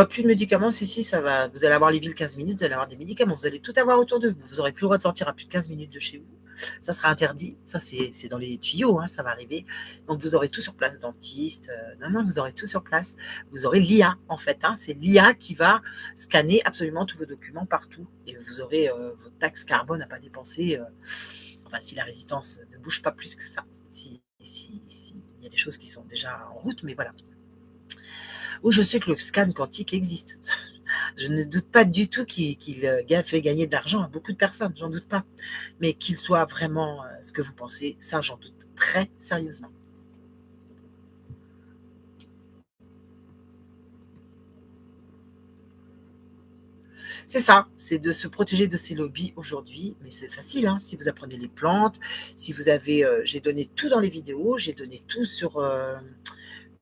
Plus de médicaments, si, ça va. Vous allez avoir les villes 15 minutes, vous allez avoir des médicaments, vous allez tout avoir autour de vous. Vous n'aurez plus le droit de sortir à plus de 15 minutes de chez vous. Ça sera interdit. Ça, c'est dans les tuyaux, hein, ça va arriver. Donc, vous aurez tout sur place, dentiste. Non, vous aurez tout sur place. Vous aurez l'IA, en fait. Hein, c'est l'IA qui va scanner absolument tous vos documents partout. Et vous aurez votre taxe carbone à pas dépenser. Enfin, si la résistance ne bouge pas plus que ça. Il y a des choses qui sont déjà en route, mais voilà. Où je sais que le scan quantique existe. Je ne doute pas du tout qu'il fait gagner de l'argent à beaucoup de personnes, j'en doute pas. Mais qu'il soit vraiment ce que vous pensez, ça j'en doute très sérieusement. C'est ça, c'est de se protéger de ces lobbies aujourd'hui, mais c'est facile, hein, si vous apprenez les plantes, si vous avez... j'ai donné tout dans les vidéos, j'ai donné tout sur...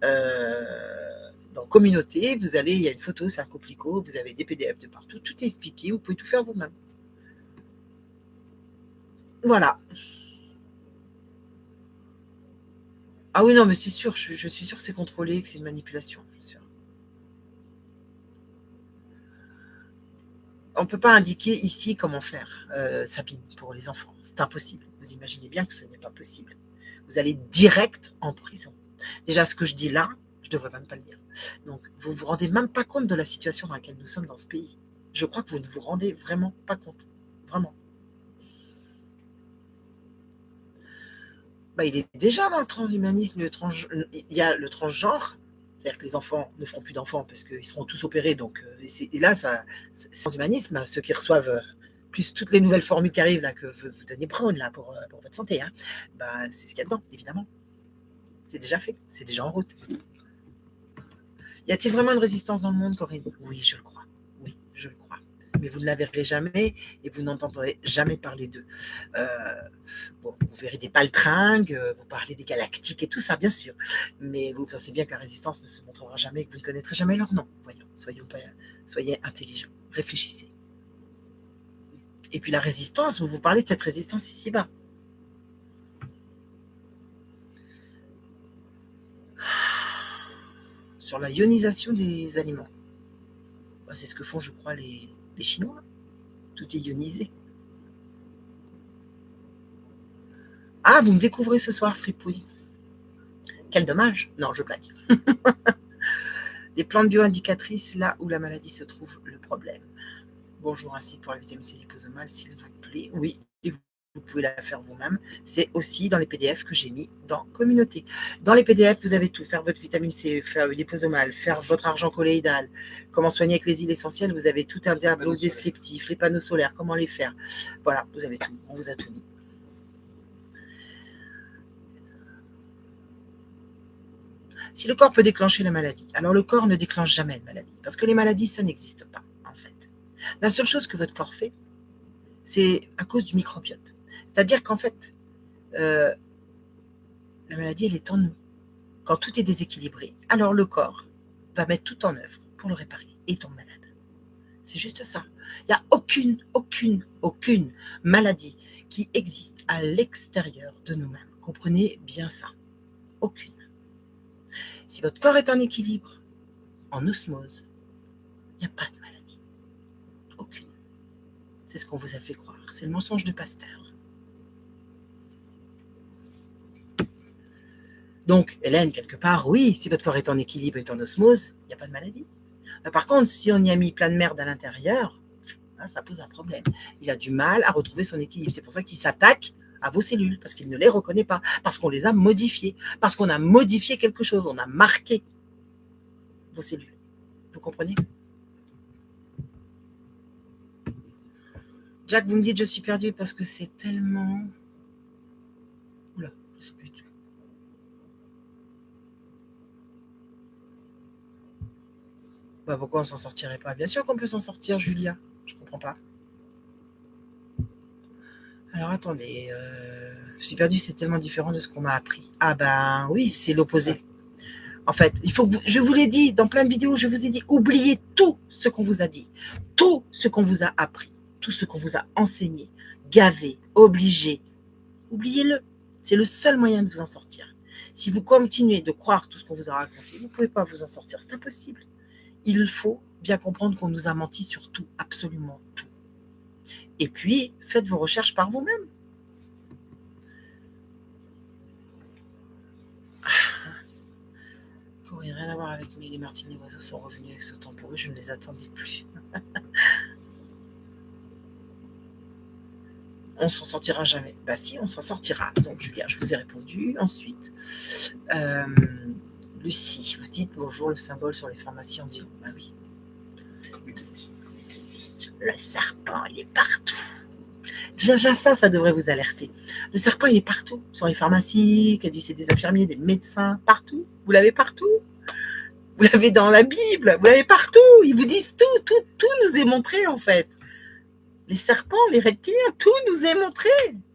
dans communauté, vous allez, il y a une photo, c'est un coquelicot, vous avez des PDF de partout, tout est expliqué, vous pouvez tout faire vous-même. Voilà. Ah oui, non, mais c'est sûr, je suis sûre que c'est contrôlé, que c'est une manipulation, je suis sûre. On ne peut pas indiquer ici comment faire, Sabine, pour les enfants. C'est impossible. Vous imaginez bien que ce n'est pas possible. Vous allez direct en prison. Déjà, ce que je dis là, je ne devrais même pas le dire. Donc, vous ne vous rendez même pas compte de la situation dans laquelle nous sommes dans ce pays. Je crois que vous ne vous rendez vraiment pas compte. Vraiment. Il est déjà dans le transhumanisme. Il y a le transgenre. C'est-à-dire que les enfants ne feront plus d'enfants parce qu'ils seront tous opérés. Donc, et là, c'est transhumanisme. Hein, ceux qui reçoivent plus toutes les nouvelles formules qui arrivent là, que vous donnez Brown là, pour votre santé. Hein, c'est ce qu'il y a dedans, évidemment. C'est déjà fait. C'est déjà en route. Y a-t-il vraiment une résistance dans le monde, Corinne? Oui, je le crois. Oui, je le crois. Mais vous ne la verrez jamais et vous n'entendrez jamais parler d'eux. Bon, vous verrez des paltringues, vous parlez des galactiques et tout ça, bien sûr. Mais vous pensez bien que la résistance ne se montrera jamais et que vous ne connaîtrez jamais leur nom. Voyons, soyez intelligents, réfléchissez. Et puis la résistance, vous parlez de cette résistance ici-bas. Sur la ionisation des aliments. C'est ce que font, je crois, les Chinois. Tout est ionisé. Ah, vous me découvrez ce soir, fripouille. Quel dommage. Non, je blague. Les plantes bio-indicatrices, là où la maladie se trouve, le problème. Bonjour, un site pour la vitamine C liposomale, s'il vous plaît. Oui, et vous pouvez la faire vous-même. C'est aussi dans les PDF que j'ai mis dans communauté. Dans les PDF, vous avez tout. Faire votre vitamine C, faire liposomale, faire votre argent colloïdal, comment soigner avec les huiles essentielles. Vous avez tout un tableau descriptif, les panneaux solaires, comment les faire. Voilà, vous avez tout. On vous a tout mis. Si le corps peut déclencher la maladie, alors le corps ne déclenche jamais de maladie. Parce que les maladies, ça n'existe pas, en fait. La seule chose que votre corps fait, c'est à cause du microbiote. C'est-à-dire qu'en fait, la maladie, elle est en nous. Quand tout est déséquilibré, alors le corps va mettre tout en œuvre pour le réparer et tombe malade. C'est juste ça. Il n'y a aucune maladie qui existe à l'extérieur de nous-mêmes. Comprenez bien ça. Aucune. Si votre corps est en équilibre, en osmose, il n'y a pas de maladie. Aucune. C'est ce qu'on vous a fait croire. C'est le mensonge de Pasteur. Donc, Hélène, quelque part, oui, si votre corps est en équilibre et en osmose, il n'y a pas de maladie. Mais par contre, si on y a mis plein de merde à l'intérieur, ça pose un problème. Il a du mal à retrouver son équilibre. C'est pour ça qu'il s'attaque à vos cellules, parce qu'il ne les reconnaît pas, parce qu'on les a modifiées, parce qu'on a modifié quelque chose, on a marqué vos cellules. Vous comprenez? Jack, vous me dites je suis perdu parce que c'est tellement... Oula, je sais plus du tout. Bah, pourquoi on s'en sortirait pas? Bien sûr qu'on peut s'en sortir, Julia. Je comprends pas. Alors attendez, je suis perdu, c'est tellement différent de ce qu'on m'a appris. Ah ben oui, c'est l'opposé. En fait, il faut que je vous l'ai dit dans plein de vidéos, je vous ai dit, oubliez tout ce qu'on vous a dit, tout ce qu'on vous a appris, tout ce qu'on vous a enseigné, gavé, obligé. Oubliez-le. C'est le seul moyen de vous en sortir. Si vous continuez de croire tout ce qu'on vous a raconté, vous ne pouvez pas vous en sortir. C'est impossible. Il faut bien comprendre qu'on nous a menti sur tout, absolument tout. Et puis, faites vos recherches par vous-même. Courir, rien à voir avec les martines et les oiseaux sont revenus avec ce temps pour eux, je ne les attendais plus. On s'en sortira jamais. Bah si, on s'en sortira. Donc Julia, je vous ai répondu. Ensuite, Lucie, vous dites bonjour, le symbole sur les pharmacies en dit bah oui. Le serpent, il est partout. Déjà ça devrait vous alerter. Le serpent, il est partout. Sur les pharmacies, c'est des infirmiers, des médecins, partout. Vous l'avez partout. Vous l'avez dans la Bible. Vous l'avez partout. Ils vous disent tout nous est montré en fait. Les serpents, les reptiliens, tout nous est montré.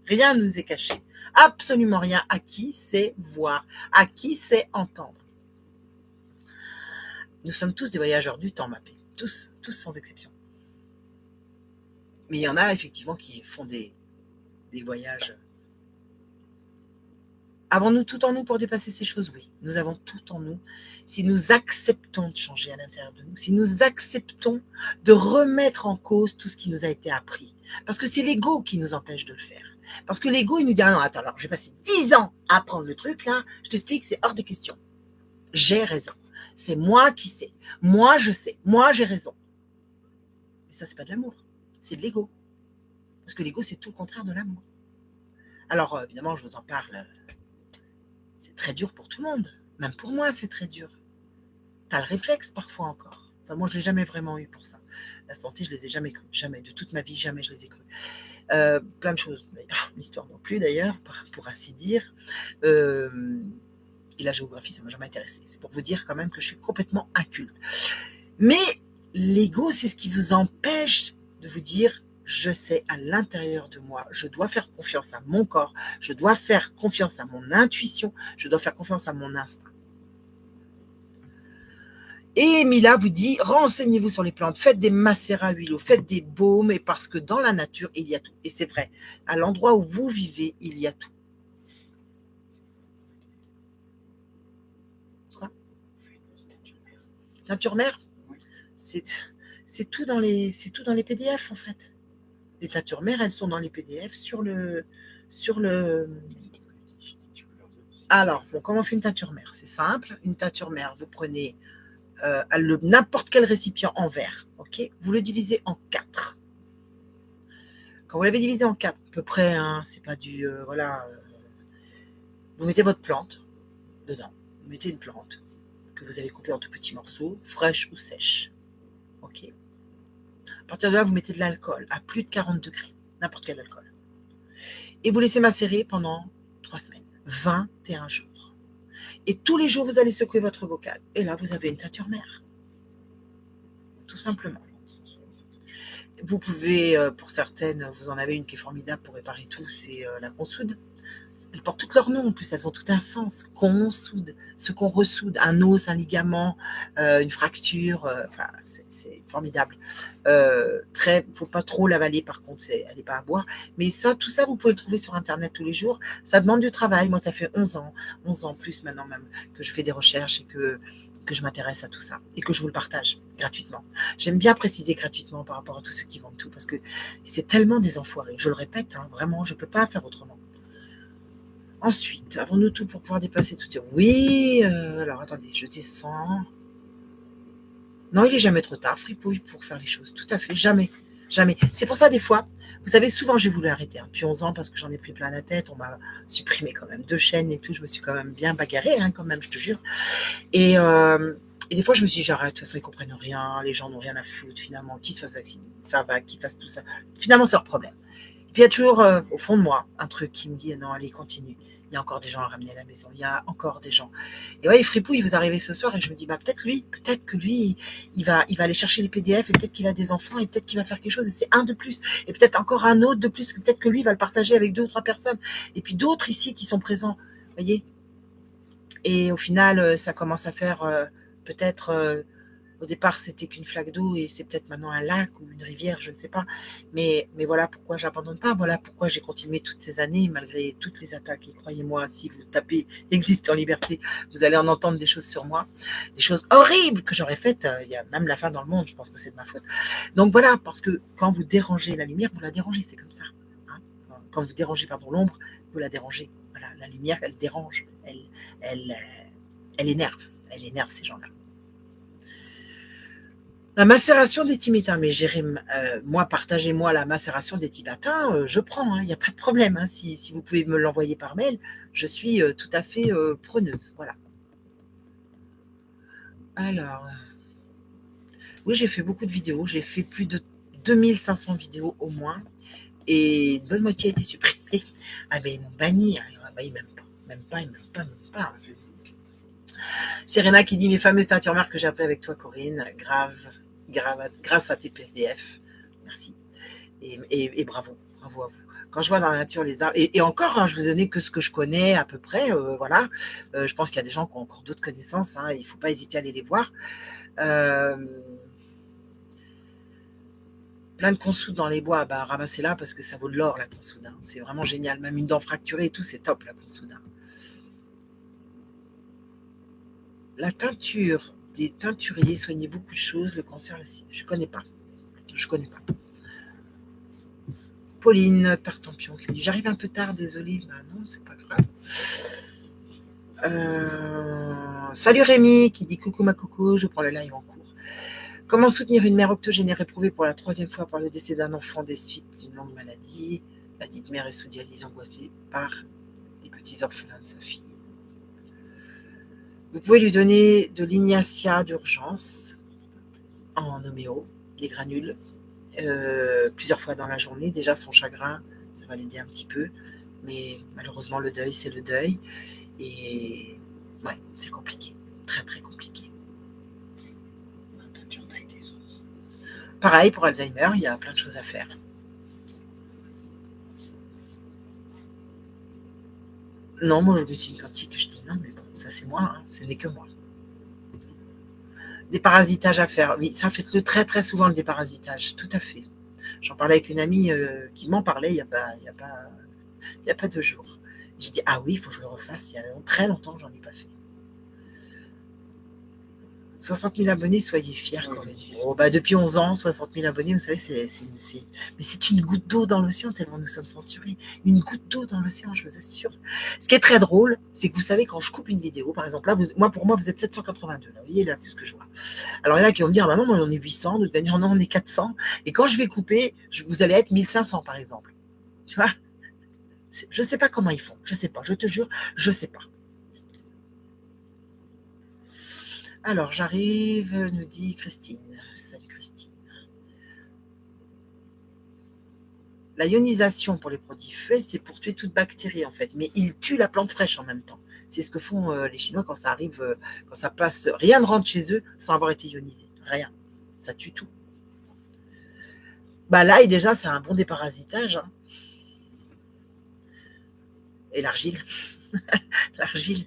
Rien ne nous est caché. Absolument rien. À qui c'est voir, à qui c'est entendre. Nous sommes tous des voyageurs du temps, ma paix. Tous sans exception. Mais il y en a effectivement qui font des voyages. Avons-nous tout en nous pour dépasser ces choses? Oui, nous avons tout en nous. Si nous acceptons de changer à l'intérieur de nous, si nous acceptons de remettre en cause tout ce qui nous a été appris. Parce que c'est l'ego qui nous empêche de le faire. Parce que l'ego, il nous dit, ah non, attends, alors, j'ai passé 10 ans à apprendre le truc, là, je t'explique, c'est hors de question. J'ai raison. C'est moi qui sais. Moi, je sais. Moi, j'ai raison. Mais ça, c'est pas de l'amour. C'est de l'ego. Parce que l'ego, c'est tout le contraire de l'amour. Alors, évidemment, je vous en parle. C'est très dur pour tout le monde. Même pour moi, c'est très dur. T'as le réflexe parfois encore. Enfin, moi, je l'ai jamais vraiment eu pour ça. La santé, je les ai jamais cru. Jamais. De toute ma vie, jamais je les ai cru. Plein de choses. L'histoire non plus, d'ailleurs, pour ainsi dire. Et la géographie, ça m'a jamais intéressé. C'est pour vous dire quand même que je suis complètement inculte. Mais l'ego, c'est ce qui vous empêche de vous dire, je sais à l'intérieur de moi, je dois faire confiance à mon corps, je dois faire confiance à mon intuition, je dois faire confiance à mon instinct. Et Mila vous dit, renseignez-vous sur les plantes, faites des macérats huileux, faites des baumes, et parce que dans la nature, il y a tout. Et c'est vrai, à l'endroit où vous vivez, il y a tout. Quoi? Teinture mère? C'est tout dans les PDF en fait. Les teintures mères, elles sont dans les PDF sur le. Alors, bon, comment on fait une teinture mère? C'est simple. Une teinture mère, vous prenez n'importe quel récipient en verre, ok? Vous le divisez en 4. Quand vous l'avez divisé en 4, à peu près, hein, c'est pas du voilà. Vous mettez votre plante dedans. Vous mettez une plante que vous avez coupée en tout petits morceaux, fraîche ou sèche, ok? À partir de là, vous mettez de l'alcool à plus de 40 degrés, n'importe quel alcool. Et vous laissez macérer pendant 3 semaines, 21 jours. Et tous les jours, vous allez secouer votre bocal. Et là, vous avez une teinture mère. Tout simplement. Vous pouvez, pour certaines, vous en avez une qui est formidable pour réparer tout, c'est la consoude. elles portent toutes leurs noms, en plus, elles ont tout un sens. Qu'on soude, ce qu'on ressoude, un os, un ligament, une fracture, enfin, c'est formidable. Faut pas trop l'avaler, par contre, elle n'est pas à boire. Mais ça, tout ça, vous pouvez le trouver sur Internet tous les jours. Ça demande du travail. Moi, ça fait 11 ans plus maintenant même, que je fais des recherches et que je m'intéresse à tout ça et que je vous le partage gratuitement. J'aime bien préciser gratuitement par rapport à tous ceux qui vendent tout parce que c'est tellement des enfoirés. Je le répète, hein, vraiment, je ne peux pas faire autrement. Ensuite, avons-nous tout pour pouvoir déplacer tout ça? Oui, alors attendez, je descends. Non, il n'est jamais trop tard, fripouille, pour faire les choses. Tout à fait, jamais. Jamais. C'est pour ça, des fois, vous savez, souvent j'ai voulu arrêter, hein, depuis 11 ans, parce que j'en ai pris plein la tête. On m'a supprimé quand même 2 chaînes et tout. Je me suis quand même bien bagarrée, hein, quand même, je te jure. Et des fois, je me suis dit, j'arrête, de toute façon, ils comprennent rien, les gens n'ont rien à foutre, finalement, qu'ils se fassent vacciner, ça va, qu'ils fassent tout ça. Finalement, c'est leur problème. Et puis, il y a toujours, au fond de moi, un truc qui me dit, non, allez, continue. Il y a encore des gens à ramener à la maison, il y a encore des gens. Et ouais, fripouille, vous arrivez ce soir et je me dis, bah, peut-être que lui, il va aller chercher les PDF et peut-être qu'il a des enfants et peut-être qu'il va faire quelque chose et c'est un de plus. Et peut-être encore un autre de plus, peut-être que lui va le partager avec 2 ou 3 personnes. Et puis d'autres ici qui sont présents, vous voyez. Et au final, ça commence à faire peut-être, au départ, c'était qu'une flaque d'eau et c'est peut-être maintenant un lac ou une rivière, je ne sais pas. Mais voilà pourquoi j'abandonne pas. Voilà pourquoi j'ai continué toutes ces années, malgré toutes les attaques. Et croyez-moi, si vous tapez Existe en liberté, vous allez en entendre des choses sur moi, des choses horribles que j'aurais faites. Il y a même la fin dans le monde, je pense que c'est de ma faute. Donc voilà, parce que quand vous dérangez la lumière, vous la dérangez, c'est comme ça. Hein. Quand vous dérangez, pardon, l'ombre, vous la dérangez. Voilà, la lumière, elle dérange, elle, elle énerve ces gens-là. La macération des tibétains, mais moi, partagez-moi la macération des tibétains, je prends, il n'y a pas de problème. Hein, si vous pouvez me l'envoyer par mail, je suis tout à fait preneuse. Voilà. Alors, oui, j'ai fait beaucoup de vidéos. J'ai fait plus de 2500 vidéos au moins. Et une bonne moitié a été supprimée. Ah, mais ils m'ont banni. Ah, bah, ils m'aiment pas. Même pas. Serena qui dit mes fameuses teintures marques que j'ai appris avec toi, Corinne. Grâce à tes PDF. Merci. Et bravo à vous. Quand je vois dans la nature les arbres, et encore, hein, je vous donnais que ce que je connais à peu près, voilà. Je pense qu'il y a des gens qui ont encore d'autres connaissances, hein, il ne faut pas hésiter à aller les voir. Plein de consoude dans les bois, bah, ramassez-la parce que ça vaut de l'or, la consoude. Hein. C'est vraiment génial. Même une dent fracturée et tout, c'est top, la consoude. Hein. La teinture des teinturiers soignait beaucoup de choses, le cancer, je ne connais pas. Pauline Tartampion qui me dit j'arrive un peu tard, désolée. Ben non, c'est pas grave. Salut Rémi qui dit coucou ma coco, je prends le live en cours. Comment soutenir une mère octogénaire éprouvée pour la 3e fois par le décès d'un enfant des suites d'une longue maladie? La dite mère est sous dialyse, angoissée par les petits orphelins de sa fille. Vous pouvez lui donner de l'Ignacia d'urgence en homéo, des granules, plusieurs fois dans la journée. Déjà son chagrin, ça va l'aider un petit peu. Mais malheureusement, le deuil, c'est le deuil. Et ouais, c'est compliqué. Très, très compliqué. Pareil, pour Alzheimer, il y a plein de choses à faire. Non, moi, je médecine quantique, je dis non, mais bon, ça c'est moi, hein, ce n'est que moi. Déparasitage à faire. Oui, ça faites-le très, très souvent, le déparasitage. Tout à fait. J'en parlais avec une amie qui m'en parlait il n'y a pas 2 jours. J'ai dit, ah oui, il faut que je le refasse. Il y a très longtemps que j'en ai pas fait. 60 000 abonnés, soyez fiers, Corinne. Oh, bah, depuis 11 ans, 60 000 abonnés, vous savez, mais c'est une goutte d'eau dans l'océan, tellement nous sommes censurés. Une goutte d'eau dans l'océan, je vous assure. Ce qui est très drôle, c'est que vous savez, quand je coupe une vidéo, par exemple, là, pour moi, vous êtes 782. Là, vous voyez, là, c'est ce que je vois. Alors, il y en a qui vont me dire, bah non, moi, on est 800, d'autres vont dire, non, on est 400. Et quand je vais couper, vous allez être 1500, par exemple. Tu vois? Je ne sais pas comment ils font. Je ne sais pas. Je te jure, je ne sais pas. Alors, j'arrive, nous dit Christine. Salut Christine. La ionisation pour les produits frais, c'est pour tuer toute bactérie en fait, mais ils tuent la plante fraîche en même temps. C'est ce que font les Chinois quand ça arrive, quand ça passe. Rien ne rentre chez eux sans avoir été ionisé. Rien. Ça tue tout. Bah là, et déjà, c'est un bon déparasitage. Hein. Et l'argile. L'argile.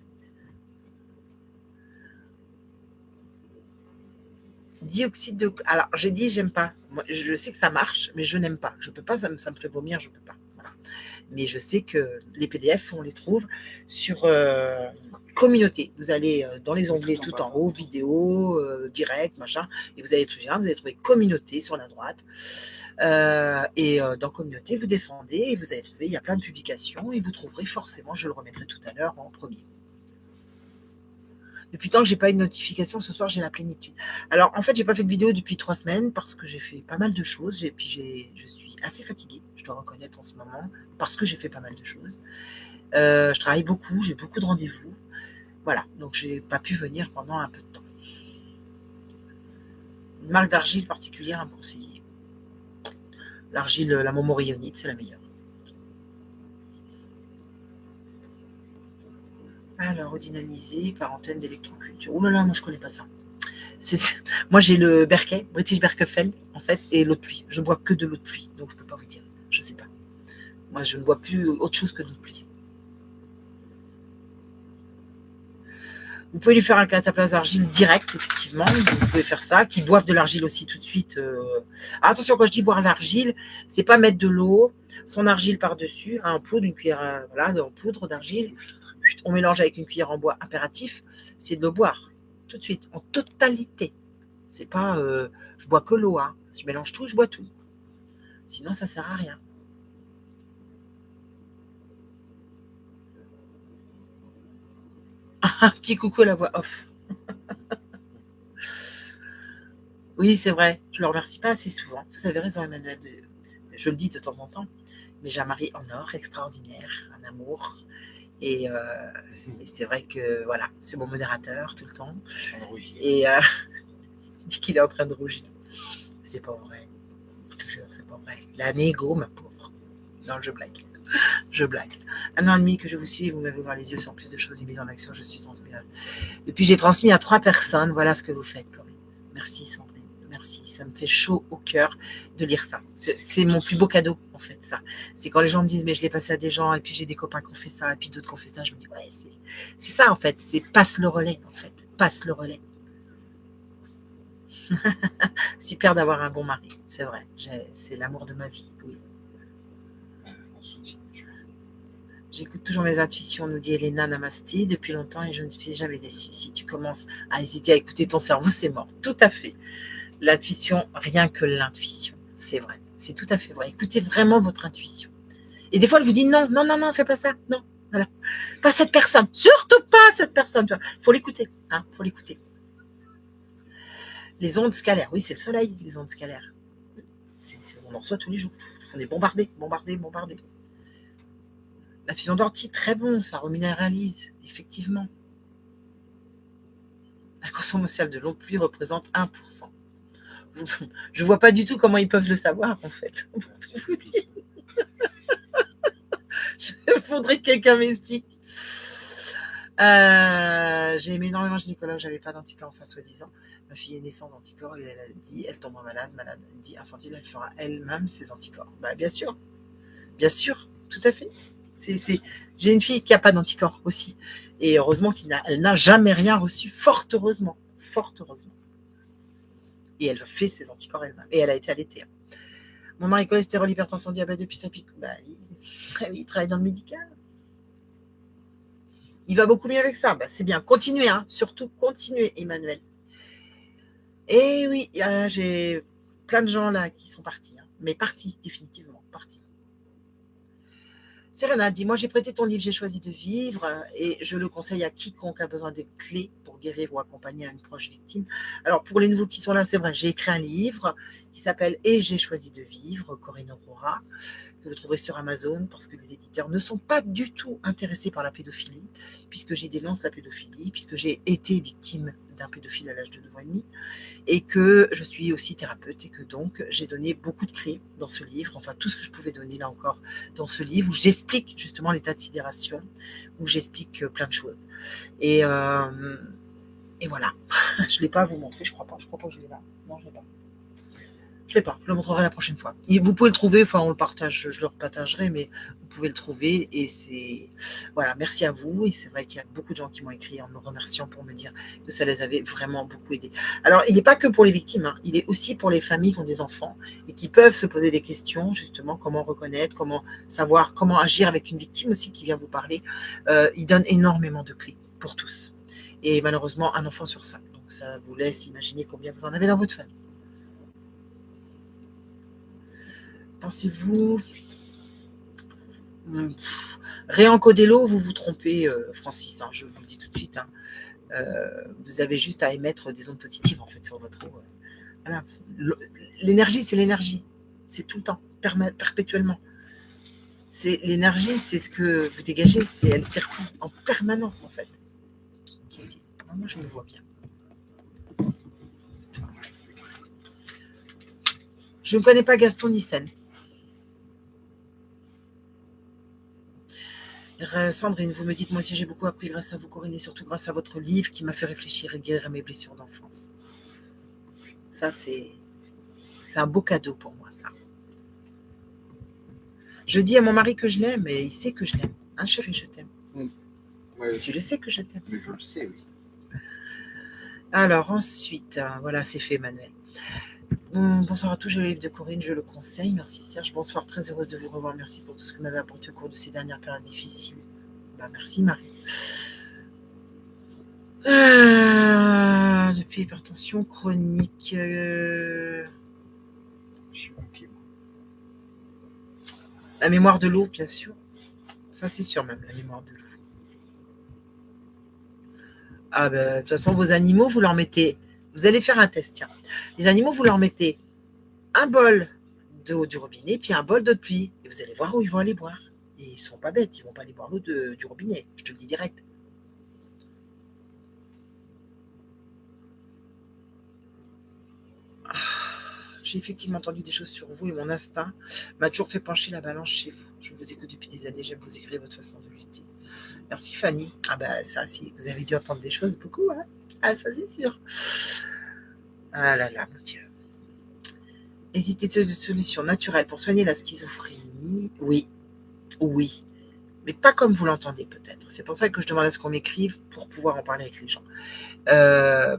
Dioxyde de... Alors, j'ai dit, j'aime pas. Moi, je sais que ça marche, mais je n'aime pas. Je peux pas, ça me fait vomir, je peux pas. Voilà. Mais je sais que les PDF, on les trouve sur communauté. Vous allez dans les onglets tout en haut, vidéo, direct, machin, et vous allez trouver communauté sur la droite. Dans communauté, vous descendez et vous allez trouver, il y a plein de publications et vous trouverez forcément, je le remettrai tout à l'heure en premier. Depuis le temps que j'ai pas eu de notification, ce soir j'ai la plénitude. Alors en fait, j'ai pas fait de vidéo depuis 3 semaines parce que j'ai fait pas mal de choses et puis je suis assez fatiguée, je dois reconnaître en ce moment, parce que j'ai fait pas mal de choses. Je travaille beaucoup, j'ai beaucoup de rendez-vous. Voilà, donc j'ai pas pu venir pendant un peu de temps. Une marque d'argile particulière à me conseiller. L'argile, la momorionite, c'est la meilleure. Alors, redynamiser par antenne d'électroculture. Oh là là, moi je connais pas ça. Moi j'ai le Berkey, British Berkefell, en fait, et l'eau de pluie. Je bois que de l'eau de pluie, donc je peux pas vous dire. Je sais pas. Moi je ne bois plus autre chose que de l'eau de pluie. Vous pouvez lui faire un cataplasme d'argile direct, effectivement. Vous pouvez faire ça. Qui boivent de l'argile aussi tout de suite. Attention, quand je dis boire l'argile, c'est pas mettre de l'eau, son argile par-dessus, un poudre, une cuillère, voilà, en poudre d'argile. On mélange avec une cuillère en bois impératif. C'est de l'eau boire tout de suite, en totalité. C'est pas, je bois que l'eau. Hein. Je mélange tout, je bois tout. Sinon, ça sert à rien. Un petit coucou à la voix off. Oui, c'est vrai. Je ne le remercie pas assez souvent. Vous avez raison, Emmanuel. Je le dis de temps en temps. Mais j'ai un mari en or, extraordinaire, un amour. Et c'est vrai que voilà, c'est mon modérateur tout le temps. Et il dit qu'il est en train de rougir. C'est pas vrai. Je te jure, c'est pas vrai. La négo, ma pauvre. Non, je blague. Je blague. 1 an et demi que je vous suis, vous m'avez ouvert les yeux sur plus de choses et mises en action. Je suis transmise. Depuis, j'ai transmis à 3 personnes. Voilà ce que vous faites, Corinne. Merci, Sandrine. Merci. Ça me fait chaud au cœur de lire ça. C'est mon plus beau cadeau, en fait, ça. C'est quand les gens me disent, mais je l'ai passé à des gens, et puis j'ai des copains qui ont fait ça, et puis d'autres qui ont fait ça. Je me dis, ouais, c'est ça, en fait. C'est passe le relais, en fait. Passe le relais. Super d'avoir un bon mari, c'est vrai. C'est l'amour de ma vie, oui. J'écoute toujours mes intuitions, nous dit Elena Namasté, depuis longtemps et je ne suis jamais déçue. Si tu commences à hésiter à écouter ton cerveau, c'est mort. Tout à fait. L'intuition, rien que l'intuition, c'est vrai. C'est tout à fait vrai. Écoutez vraiment votre intuition. Et des fois, elle vous dit non, non, non, non, fais pas ça. Non, voilà. Pas cette personne. Surtout pas cette personne. Il faut l'écouter. Hein, faut l'écouter. Les ondes scalaires. Oui, c'est le soleil, les ondes scalaires. On en reçoit tous les jours. On est bombardé, bombardé, bombardé. La fusion d'ortie, très bon, ça reminéralise, effectivement. La consommation de l'eau de pluie représente 1%. Je ne vois pas du tout comment ils peuvent le savoir, en fait, pour tout vous dire. Il faudrait que quelqu'un m'explique. J'ai aimé énormément le gynécologue, j'avais pas d'anticorps, enfin soi-disant. Ma fille est née sans anticorps et elle a dit, elle tombe malade, elle dit infantile, elle fera elle-même ses anticorps. Bah, bien sûr, tout à fait. J'ai une fille qui n'a pas d'anticorps aussi. Et heureusement qu'elle n'a jamais rien reçu, fort heureusement. Fort heureusement. Et elle fait ses anticorps elle-même. Et elle a été allaitée. Mon mari cholestérol, hypertension, diabète depuis sa pique. Bah oui, il travaille dans le médical. Il va beaucoup mieux avec ça. Bah, c'est bien. Continuez, hein. Surtout continuez, Emmanuel. Et oui, j'ai plein de gens là qui sont partis. Hein. Mais partis, définitivement, partis. Serena dit, moi j'ai prêté ton livre, j'ai choisi de vivre et je le conseille à quiconque a besoin de clés pour guérir ou accompagner une proche victime. Alors pour les nouveaux qui sont là, c'est vrai, j'ai écrit un livre qui s'appelle Et j'ai choisi de vivre, Corinne Aurora, que vous trouverez sur Amazon parce que les éditeurs ne sont pas du tout intéressés par la pédophilie, puisque j'y dénonce la pédophilie, puisque j'ai été victime d'un pédophile à l'âge de 9 ans et demi, et que je suis aussi thérapeute et que donc j'ai donné beaucoup de clés dans ce livre, enfin tout ce que je pouvais donner là encore dans ce livre où j'explique justement l'état de sidération, où j'explique plein de choses. Et voilà, je ne l'ai pas à vous montrer, je crois pas que je l'ai là. Non, je l'ai pas. Je l'ai pas, je le montrerai la prochaine fois. Et vous pouvez le trouver, enfin on le partage, je le repartagerai, mais vous pouvez le trouver. Et c'est voilà, merci à vous. Et c'est vrai qu'il y a beaucoup de gens qui m'ont écrit en me remerciant pour me dire que ça les avait vraiment beaucoup aidés. Alors il n'est pas que pour les victimes, hein, il est aussi pour les familles qui ont des enfants et qui peuvent se poser des questions, justement, comment reconnaître, comment savoir, comment agir avec une victime aussi qui vient vous parler. Il donne énormément de clés pour tous. Et malheureusement, un enfant sur 5. Donc ça vous laisse imaginer combien vous en avez dans votre famille. Pensez-vous réencoder l'eau, vous vous trompez, Francis, hein, je vous le dis tout de suite. Hein. Vous avez juste à émettre des ondes positives en fait sur votre eau. Voilà. L'énergie, c'est l'énergie. C'est tout le temps, perpétuellement. C'est l'énergie, c'est ce que vous dégagez, elle circule en permanence en fait. Moi, je me vois bien. Je ne connais pas Gaston Nissen. Sandrine, vous me dites, moi aussi j'ai beaucoup appris grâce à vous, Corinne, et surtout grâce à votre livre qui m'a fait réfléchir et guérir mes blessures d'enfance. Ça, c'est un beau cadeau pour moi, ça. Je dis à mon mari que je l'aime et il sait que je l'aime. Hein, chérie, je t'aime. Ouais. Tu le sais que je t'aime. Mais je le sais, oui. Alors, ensuite, voilà, c'est fait, Emmanuel. Bonsoir à tous, j'ai le livre de Corinne, je le conseille. Merci Serge, bonsoir, très heureuse de vous revoir. Merci pour tout ce que vous m'avez apporté au cours de ces dernières périodes difficiles. Merci Marie. Depuis hypertension chronique. Je suis bloquée. La mémoire de l'eau, bien sûr. Ça, c'est sûr, même, la mémoire de l'eau. De toute façon, vos animaux, vous leur mettez. Vous allez faire un test, tiens. Les animaux, vous leur mettez un bol d'eau du robinet, puis un bol d'eau de pluie. Et vous allez voir où ils vont aller boire. Et ils ne sont pas bêtes, ils ne vont pas aller boire l'eau du robinet. Je te le dis direct. J'ai effectivement entendu des choses sur vous et mon instinct m'a toujours fait pencher la balance chez vous. Je vous écoute depuis des années, j'aime vous écrire votre façon de lutter. Merci Fanny. Ça, si vous avez dû entendre des choses, beaucoup, hein. Ah, ça c'est sûr. Ah là là, mon Dieu. Hésiter de solutions naturelles pour soigner la schizophrénie. Oui, oui. Mais pas comme vous l'entendez peut-être. C'est pour ça que je demande à ce qu'on m'écrive pour pouvoir en parler avec les gens.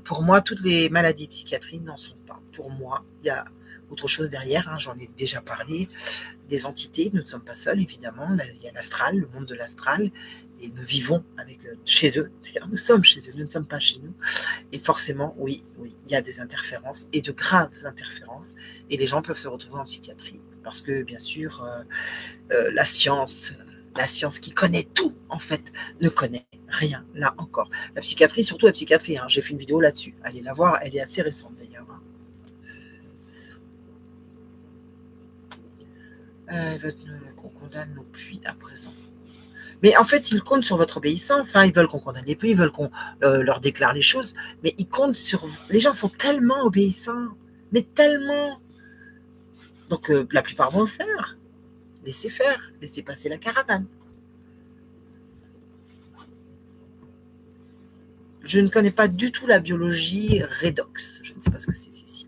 Pour moi, toutes les maladies psychiatriques n'en sont pas. Pour moi, il y a autre chose derrière, hein, j'en ai déjà parlé, des entités, nous ne sommes pas seuls évidemment, il y a l'astral, le monde de l'astral, et nous vivons chez eux, d'ailleurs nous sommes chez eux, nous ne sommes pas chez nous, et forcément, oui, il y a des interférences, et de graves interférences, et les gens peuvent se retrouver en psychiatrie, parce que bien sûr, la science qui connaît tout, en fait, ne connaît rien, là encore. La psychiatrie, surtout la psychiatrie, hein, j'ai fait une vidéo là-dessus, allez la voir, elle est assez récente d'ailleurs. Ils veulent qu'on condamne nos puits à présent. Mais en fait, ils comptent sur votre obéissance. Hein. Ils veulent qu'on condamne les puits, ils veulent qu'on leur déclare les choses. Mais ils comptent sur... Les gens sont tellement obéissants. Mais tellement. Donc, la plupart vont le faire. Laissez passer la caravane. Je ne connais pas du tout la biologie redox. Je ne sais pas ce que c'est, Cécile.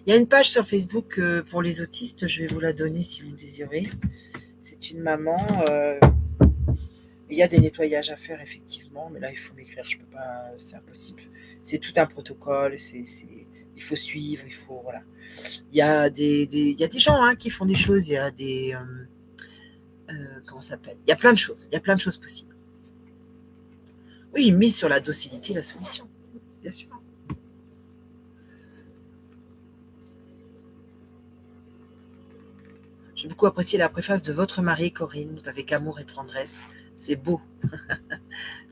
Il y a une page sur Facebook pour les autistes. Je vais vous la donner si vous le désirez. C'est une maman. Il y a des nettoyages à faire, effectivement. Mais là, il faut m'écrire. Je peux pas. C'est impossible. C'est tout un protocole. Il faut suivre. Il faut. Voilà. Il y a des gens hein, qui font des choses. Il y a des. Comment ça s'appelle ? Il y a plein de choses. Il y a plein de choses possibles. Oui, mise sur la docilité, la solution. Bien sûr. J'ai beaucoup apprécié la préface de votre mari, Corinne, avec amour et tendresse. C'est beau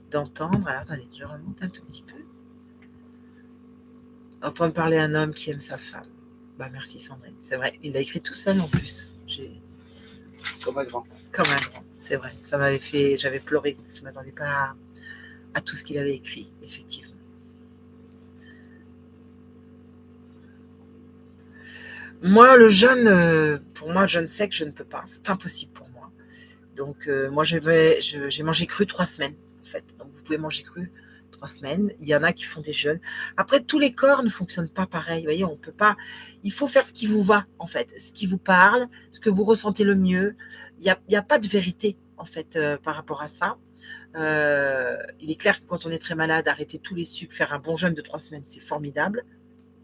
d'entendre. Alors, attendez, je remonte un tout petit peu. D'entendre parler un homme qui aime sa femme. Merci Sandrine. C'est vrai, il l'a écrit tout seul en plus. Comme un grand. Comme un grand, c'est vrai. Ça m'avait fait... J'avais pleuré. Je ne m'attendais pas à tout ce qu'il avait écrit, effectivement. Moi, le jeûne, pour moi, jeûne sec, je ne peux pas. C'est impossible pour moi. Donc, moi, j'ai mangé cru 3 semaines, en fait. Donc, vous pouvez manger cru 3 semaines. Il y en a qui font des jeûnes. Après, tous les corps ne fonctionnent pas pareil. Vous voyez, on peut pas. Il faut faire ce qui vous va, en fait, ce qui vous parle, ce que vous ressentez le mieux. Il y a pas de vérité, en fait, par rapport à ça. Il est clair que quand on est très malade, arrêter tous les sucres, faire un bon jeûne de 3 semaines, c'est formidable.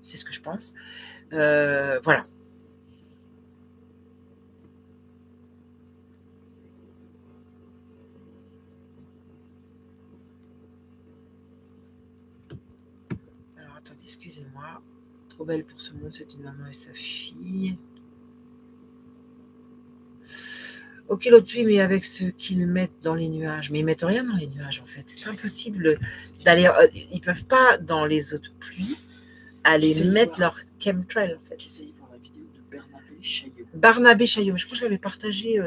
C'est ce que je pense. Voilà. Alors, attendez, excusez-moi. Trop belle pour ce monde, c'est une maman et sa fille. Ok, l'autre pluie, mais avec ce qu'ils mettent dans les nuages. Mais ils mettent rien dans les nuages, en fait. C'est impossible d'aller. Ils peuvent pas, dans les autres pluies, aller mettre leur chemtrail, en fait. Essayez voir la vidéo de Barnabé Chaillot. Barnabé Chaillot, je crois que je l'avais partagé.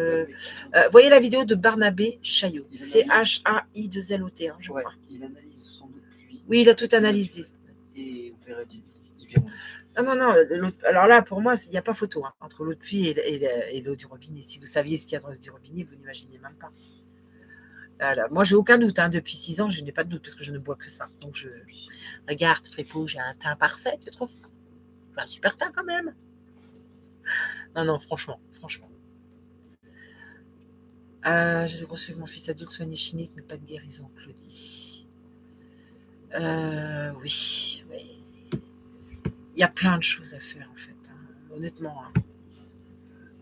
Voyez la vidéo de Barnabé Chaillot. C-H-A-I-2-L-O-T, je crois. Il analyse son eau de pluie. Oui, il a tout analysé. Et on verra ils verront. Non. Alors là, pour moi, il n'y a pas photo entre l'eau de pluie et l'eau du robinet. Si vous saviez ce qu'il y a dans l'eau du robinet, vous n'imaginez même pas. Voilà. Moi, j'ai aucun doute. Depuis 6 ans, je n'ai pas de doute parce que je ne bois que ça. Donc, regarde, Frippo, j'ai un teint parfait, tu trouves? J'ai un super teint quand même. Non, franchement. J'ai conseillé que mon fils adulte soit né chimique, mais pas de guérison, Claudie. Oui. Il y a plein de choses à faire, en fait. Honnêtement.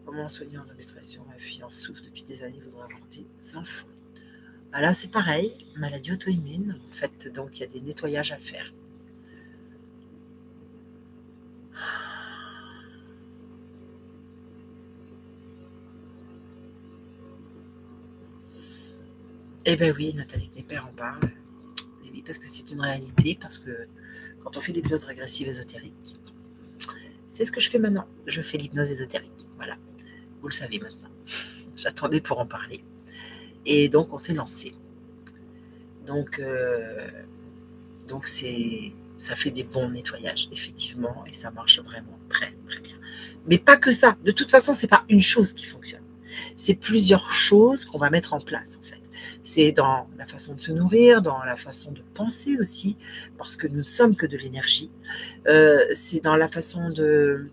Comment soigner endométriose? Ma fille en souffre depuis des années, voudrait avoir des enfants. Là, c'est pareil, maladie auto-immune, en fait, donc il y a des nettoyages à faire. Eh bien oui, Nathalie Knepper en parle. Et oui, parce que c'est une réalité, parce que quand on fait l'hypnose régressive ésotérique, c'est ce que je fais maintenant. Je fais l'hypnose ésotérique, voilà. Vous le savez maintenant. J'attendais pour en parler. Et donc, on s'est lancé. Donc ça fait des bons nettoyages, effectivement, et ça marche vraiment très, très bien. Mais pas que ça. De toute façon, c'est pas une chose qui fonctionne. C'est plusieurs choses qu'on va mettre en place, en fait. C'est dans la façon de se nourrir, dans la façon de penser aussi, parce que nous ne sommes que de l'énergie. C'est dans la façon de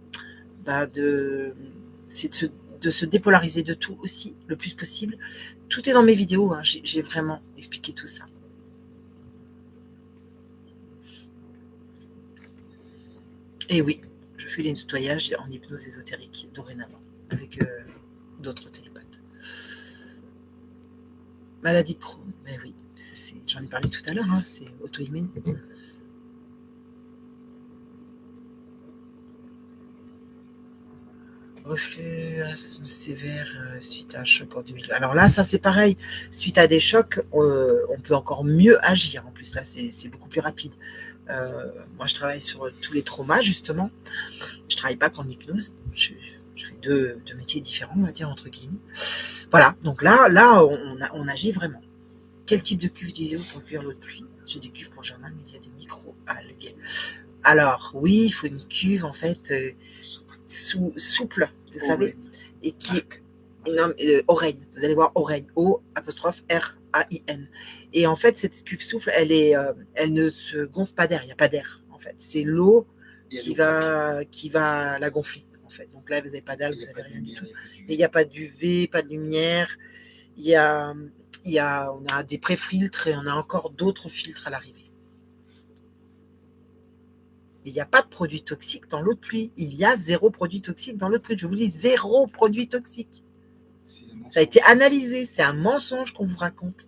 se dépolariser de tout aussi, le plus possible. Tout est dans mes vidéos, j'ai vraiment expliqué tout ça. Et oui, je fais les nettoyages en hypnose ésotérique dorénavant, avec d'autres télépathes. Maladie de Crohn, ben oui, j'en ai parlé tout à l'heure, c'est auto-immune. Reflux, asthme sévère suite à un choc en 2020. Alors là, ça c'est pareil. Suite à des chocs, on peut encore mieux agir. En plus, là, c'est beaucoup plus rapide. Moi, je travaille sur tous les traumas, justement. Je travaille pas qu'en hypnose. Je fais deux métiers différents, on va dire, entre guillemets. Voilà, donc là on agit vraiment. Quel type de cuve utilisez-vous pour cuire l'eau de pluie? J'ai des cuves pour jardin, mais il y a des micro-algues. Alors, oui, il faut une cuve, en fait, souple, vous savez, et qui est Orein. Vous allez voir Orein, O''R''A''I''N. Et en fait, cette cuve souple, elle ne se gonfle pas d'air, il n'y a pas d'air, en fait. C'est l'eau qui va la gonfler, en fait. Donc là, vous n'avez pas d'air, vous n'avez rien du tout. Et il n'y a pas d'UV, pas de lumière. On a des pré-filtres et on a encore d'autres filtres à l'arrivée. Il n'y a pas de produits toxiques dans l'eau de pluie. Il y a 0 produit toxique dans l'eau de pluie. Je vous dis 0 produit toxique. Ça a été analysé. C'est un mensonge qu'on vous raconte.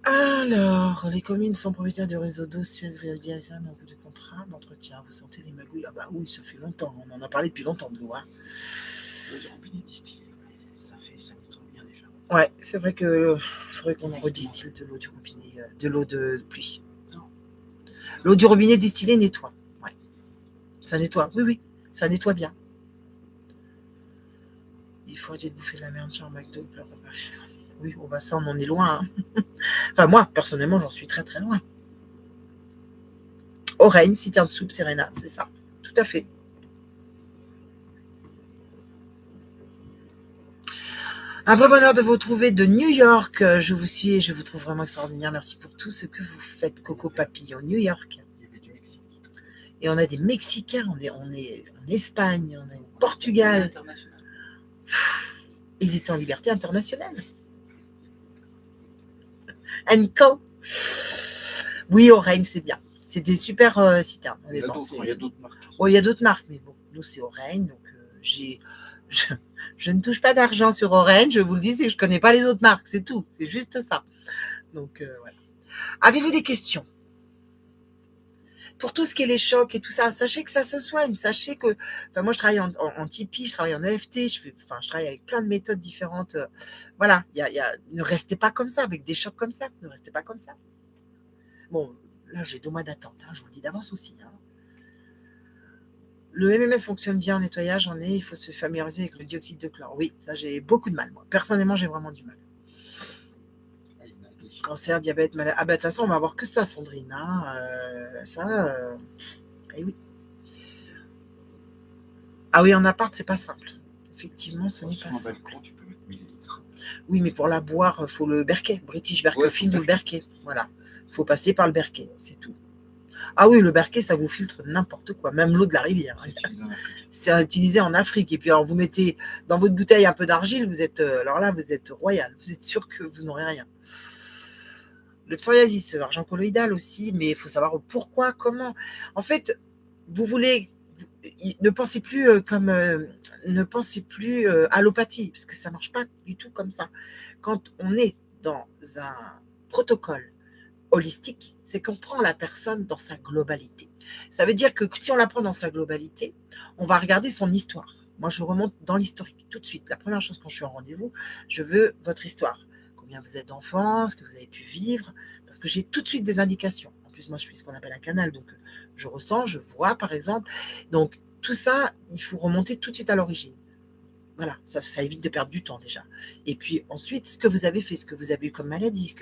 Alors, les communes sont propriétaires du réseau d'eau Suez via donc de contrat d'entretien. Vous sentez les magouilles? Ah bah oui, ça fait longtemps. On en a parlé depuis longtemps de l'eau. L'eau du robinet distillée, ça nettoie bien déjà. Ouais, c'est vrai qu'il faudrait qu'on en redistille de l'eau du robinet, de l'eau de pluie. L'eau du robinet distillée nettoie. Ouais. Ça nettoie. Oui, ça nettoie bien. Il faut arrêter de bouffer de la merde sur un McDo. Oui, ça, on en est loin. Enfin, moi, personnellement, j'en suis très, très loin. Oreille, citerne de soupe, Serena, c'est ça. Tout à fait. Un vrai bonheur de vous retrouver de New York. Je vous suis et je vous trouve vraiment extraordinaire. Merci pour tout ce que vous faites, Coco Papillon. New York. Et on a des Mexicains, on est en Espagne, on est au Portugal. Ils étaient en liberté internationale. Enco. Oui, Orange, c'est bien. C'est des super citernes. Il y a d'autres marques. Oh, il y a d'autres marques, mais bon, nous c'est Orange, donc je ne touche pas d'argent sur Orange, je vous le dis, c'est que je ne connais pas les autres marques, c'est tout, c'est juste ça. Donc voilà. Avez-vous des questions? Pour tout ce qui est les chocs et tout ça, sachez que ça se soigne, sachez que, enfin moi je travaille en Tipeee, je travaille en EFT, je travaille avec plein de méthodes différentes. Voilà, ne restez pas comme ça, avec des chocs comme ça, ne restez pas comme ça. Bon, là j'ai 2 mois d'attente, hein, je vous le dis d'avance aussi. Hein. Le MMS fonctionne bien en nettoyage, il faut se familiariser avec le dioxyde de chlore. Oui, ça j'ai beaucoup de mal, moi. Personnellement, j'ai vraiment du mal. Cancer, diabète, maladie. Ah bah de toute façon, on va avoir que ça, Sandrine. Hein. Eh oui. Ah oui, en appart, c'est pas simple. Effectivement, ce n'est pas simple. Balcon, tu peux mettre 1000 litres. Oui, mais pour la boire, il faut le Berkey, British Berkey, ou le Berkey. Voilà. Il faut passer par le Berkey, c'est tout. Ah oui, le Berkey, ça vous filtre n'importe quoi, même l'eau de la rivière. C'est utilisé en Afrique. Et puis, alors, vous mettez dans votre bouteille un peu d'argile, alors là, vous êtes royal. Vous êtes sûr que vous n'aurez rien. Le psoriasis, l'argent colloïdal aussi, mais il faut savoir pourquoi, comment. En fait, vous voulez, ne pensez plus allopathie, parce que ça ne marche pas du tout comme ça. Quand on est dans un protocole holistique, c'est qu'on prend la personne dans sa globalité. Ça veut dire que si on la prend dans sa globalité, on va regarder son histoire. Moi, je remonte dans l'historique tout de suite. La première chose quand je suis en rendez-vous, je veux votre histoire. Combien vous êtes d'enfants, ce que vous avez pu vivre, parce que j'ai tout de suite des indications. En plus, moi, je suis ce qu'on appelle un canal, donc je ressens, je vois, par exemple. Donc, tout ça, il faut remonter tout de suite à l'origine. Voilà, ça évite de perdre du temps déjà. Et puis ensuite, ce que vous avez fait, ce que vous avez eu comme maladie,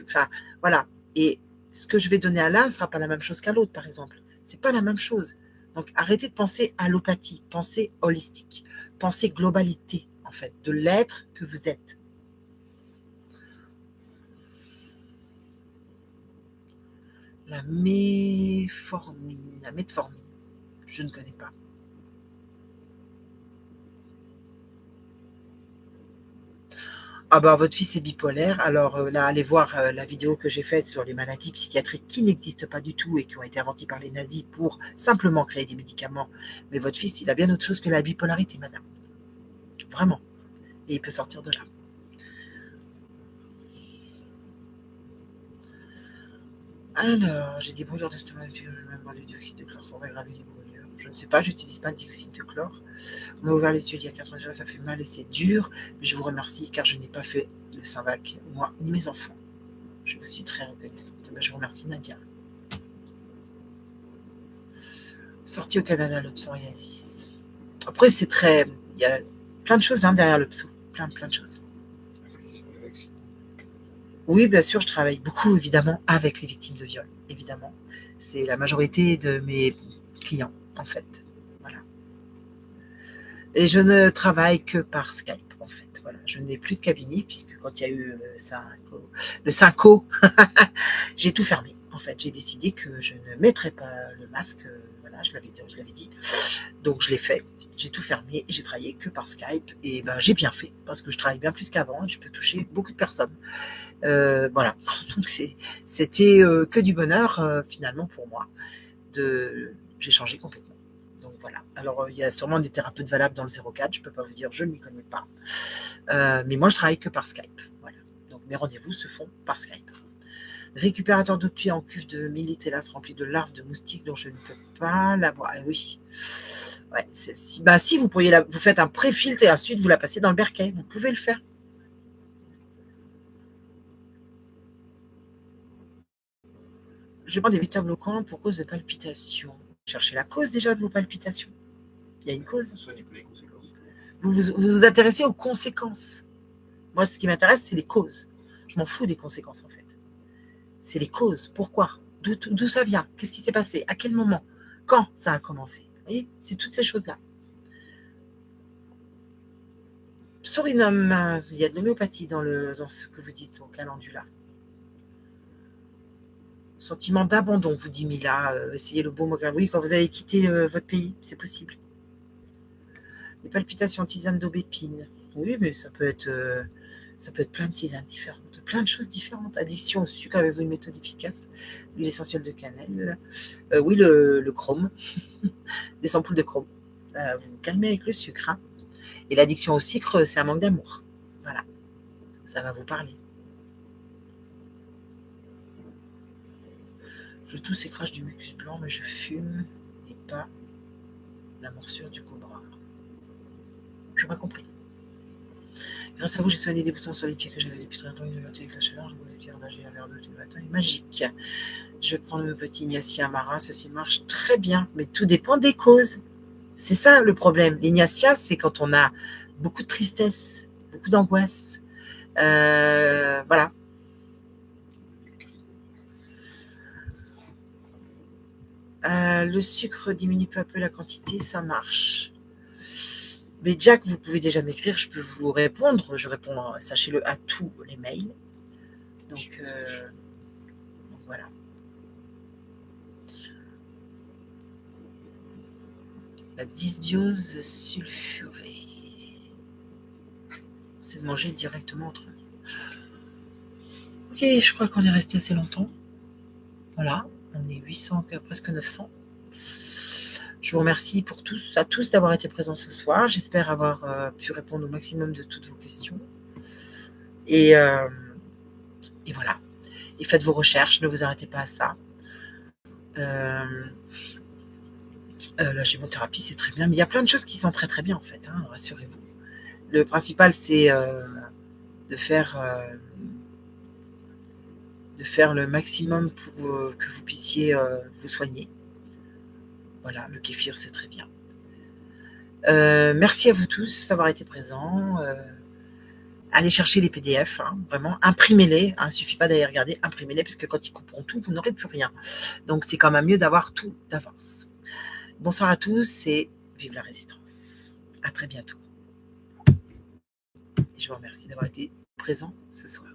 voilà. Et ce que je vais donner à l'un ne sera pas la même chose qu'à l'autre, par exemple. C'est pas la même chose. Donc, arrêtez de penser allopathie, pensez holistique, pensez globalité, en fait, de l'être que vous êtes. La metformine, je ne connais pas. Ah bah votre fils est bipolaire, alors là allez voir la vidéo que j'ai faite sur les maladies psychiatriques qui n'existent pas du tout et qui ont été inventées par les nazis pour simplement créer des médicaments. Mais votre fils, il a bien autre chose que la bipolarité, madame. Vraiment. Et il peut sortir de là. Alors, j'ai des brûlures d'estomac, même du dioxyde de chlore sans aggraver les brûlures. Je ne sais pas, j'utilise pas de dioxyde de chlore. On m'a ouvert les yeux il y a 4 jours, ça fait mal et c'est dur, mais je vous remercie car je n'ai pas fait le Saint-Vac, moi ni mes enfants. Je vous suis très reconnaissante. Je vous remercie, Nadia. Sorti au Canada, le psoriasis. Après, il y a plein de choses derrière le pso. Plein de choses. Oui, bien sûr, je travaille beaucoup, évidemment, avec les victimes de viol. Évidemment. C'est la majorité de mes clients, en fait. Voilà. Et je ne travaille que par Skype, en fait. Voilà. Je n'ai plus de cabinet, puisque quand il y a eu le Synco, j'ai tout fermé. En fait, j'ai décidé que je ne mettrais pas le masque. Voilà, je l'avais dit. Donc, je l'ai fait. J'ai tout fermé. J'ai travaillé que par Skype. Et ben, j'ai bien fait, parce que je travaille bien plus qu'avant et je peux toucher beaucoup de personnes. Voilà. Donc, c'était que du bonheur, finalement, pour moi. J'ai changé complètement. Donc, voilà. Alors, il y a sûrement des thérapeutes valables dans le 04. Je ne peux pas vous dire, je ne m'y connais pas. Mais moi, je travaille que par Skype. Voilà. Donc, mes rendez-vous se font par Skype. Récupérateur d'eau de pied en cuve de 1000 litres, hélas, rempli de larves de moustiques dont je ne peux pas la boire. Ah, oui. Ouais, si vous pourriez vous faites un pré-filtre et ensuite vous la passez dans le Berkey. Vous pouvez le faire. Je prends des bêta bloquants pour cause de palpitations. Cherchez la cause déjà de vos palpitations. Il y a une cause. Vous vous intéressez aux conséquences. Moi, ce qui m'intéresse, c'est les causes. Je m'en fous des conséquences, en fait. C'est les causes. Pourquoi? D'où ça vient? Qu'est-ce qui s'est passé? À quel moment? Quand ça a commencé? Vous voyez, c'est toutes ces choses-là. Suriname, il y a de l'homéopathie dans ce que vous dites au calendula. Sentiment d'abandon, vous dit Mila. Essayez le beau mot. Oui, quand vous avez quitté votre pays, c'est possible. Les palpitations, tisane d'aubépine. Oui, mais ça peut être plein de tisanes différentes, plein de choses différentes. Addiction au sucre, avez-vous une méthode efficace? L'huile essentielle de cannelle. Oui, le chrome, des ampoules de chrome. Vous vous calmez avec le sucre. Hein. Et l'addiction au sucre, c'est un manque d'amour. Voilà, ça va vous parler. Je tousse et crache du mucus blanc, mais je fume et pas la morsure du cobra. Je n'ai pas compris. Grâce à vous, j'ai soigné des boutons sur les pieds que j'avais depuis très longtemps. Une matin avec la chaleur, je bois des pierres nager un verre d'eau tous les matins. Et magique. Je prends le petit Ignacia Amara. Ceci marche très bien, mais tout dépend des causes. C'est ça le problème. L'Ignacia, c'est quand on a beaucoup de tristesse, beaucoup d'angoisse. Voilà. Le sucre diminue peu à peu la quantité, ça marche. Mais Jack, vous pouvez déjà m'écrire, je peux vous répondre. Je réponds, sachez-le, à tous les mails. Donc voilà. La dysbiose sulfurée. C'est de manger directement entre eux. Ok, je crois qu'on est resté assez longtemps. Voilà, on est 800, presque 900. Je vous remercie à tous d'avoir été présents ce soir. J'espère avoir pu répondre au maximum de toutes vos questions. Et voilà. Et faites vos recherches, ne vous arrêtez pas à ça. La chimiothérapie, c'est très bien, mais il y a plein de choses qui sont très très bien en fait, hein, rassurez-vous. Le principal, c'est de faire le maximum pour que vous puissiez vous soigner. Voilà, le kéfir, c'est très bien. Merci à vous tous d'avoir été présents. Allez chercher les PDF, hein, vraiment, imprimez-les. Il ne suffit pas d'aller regarder, imprimez-les, parce que quand ils couperont tout, vous n'aurez plus rien. Donc, c'est quand même mieux d'avoir tout d'avance. Bonsoir à tous et vive la résistance. À très bientôt. Et je vous remercie d'avoir été présents ce soir.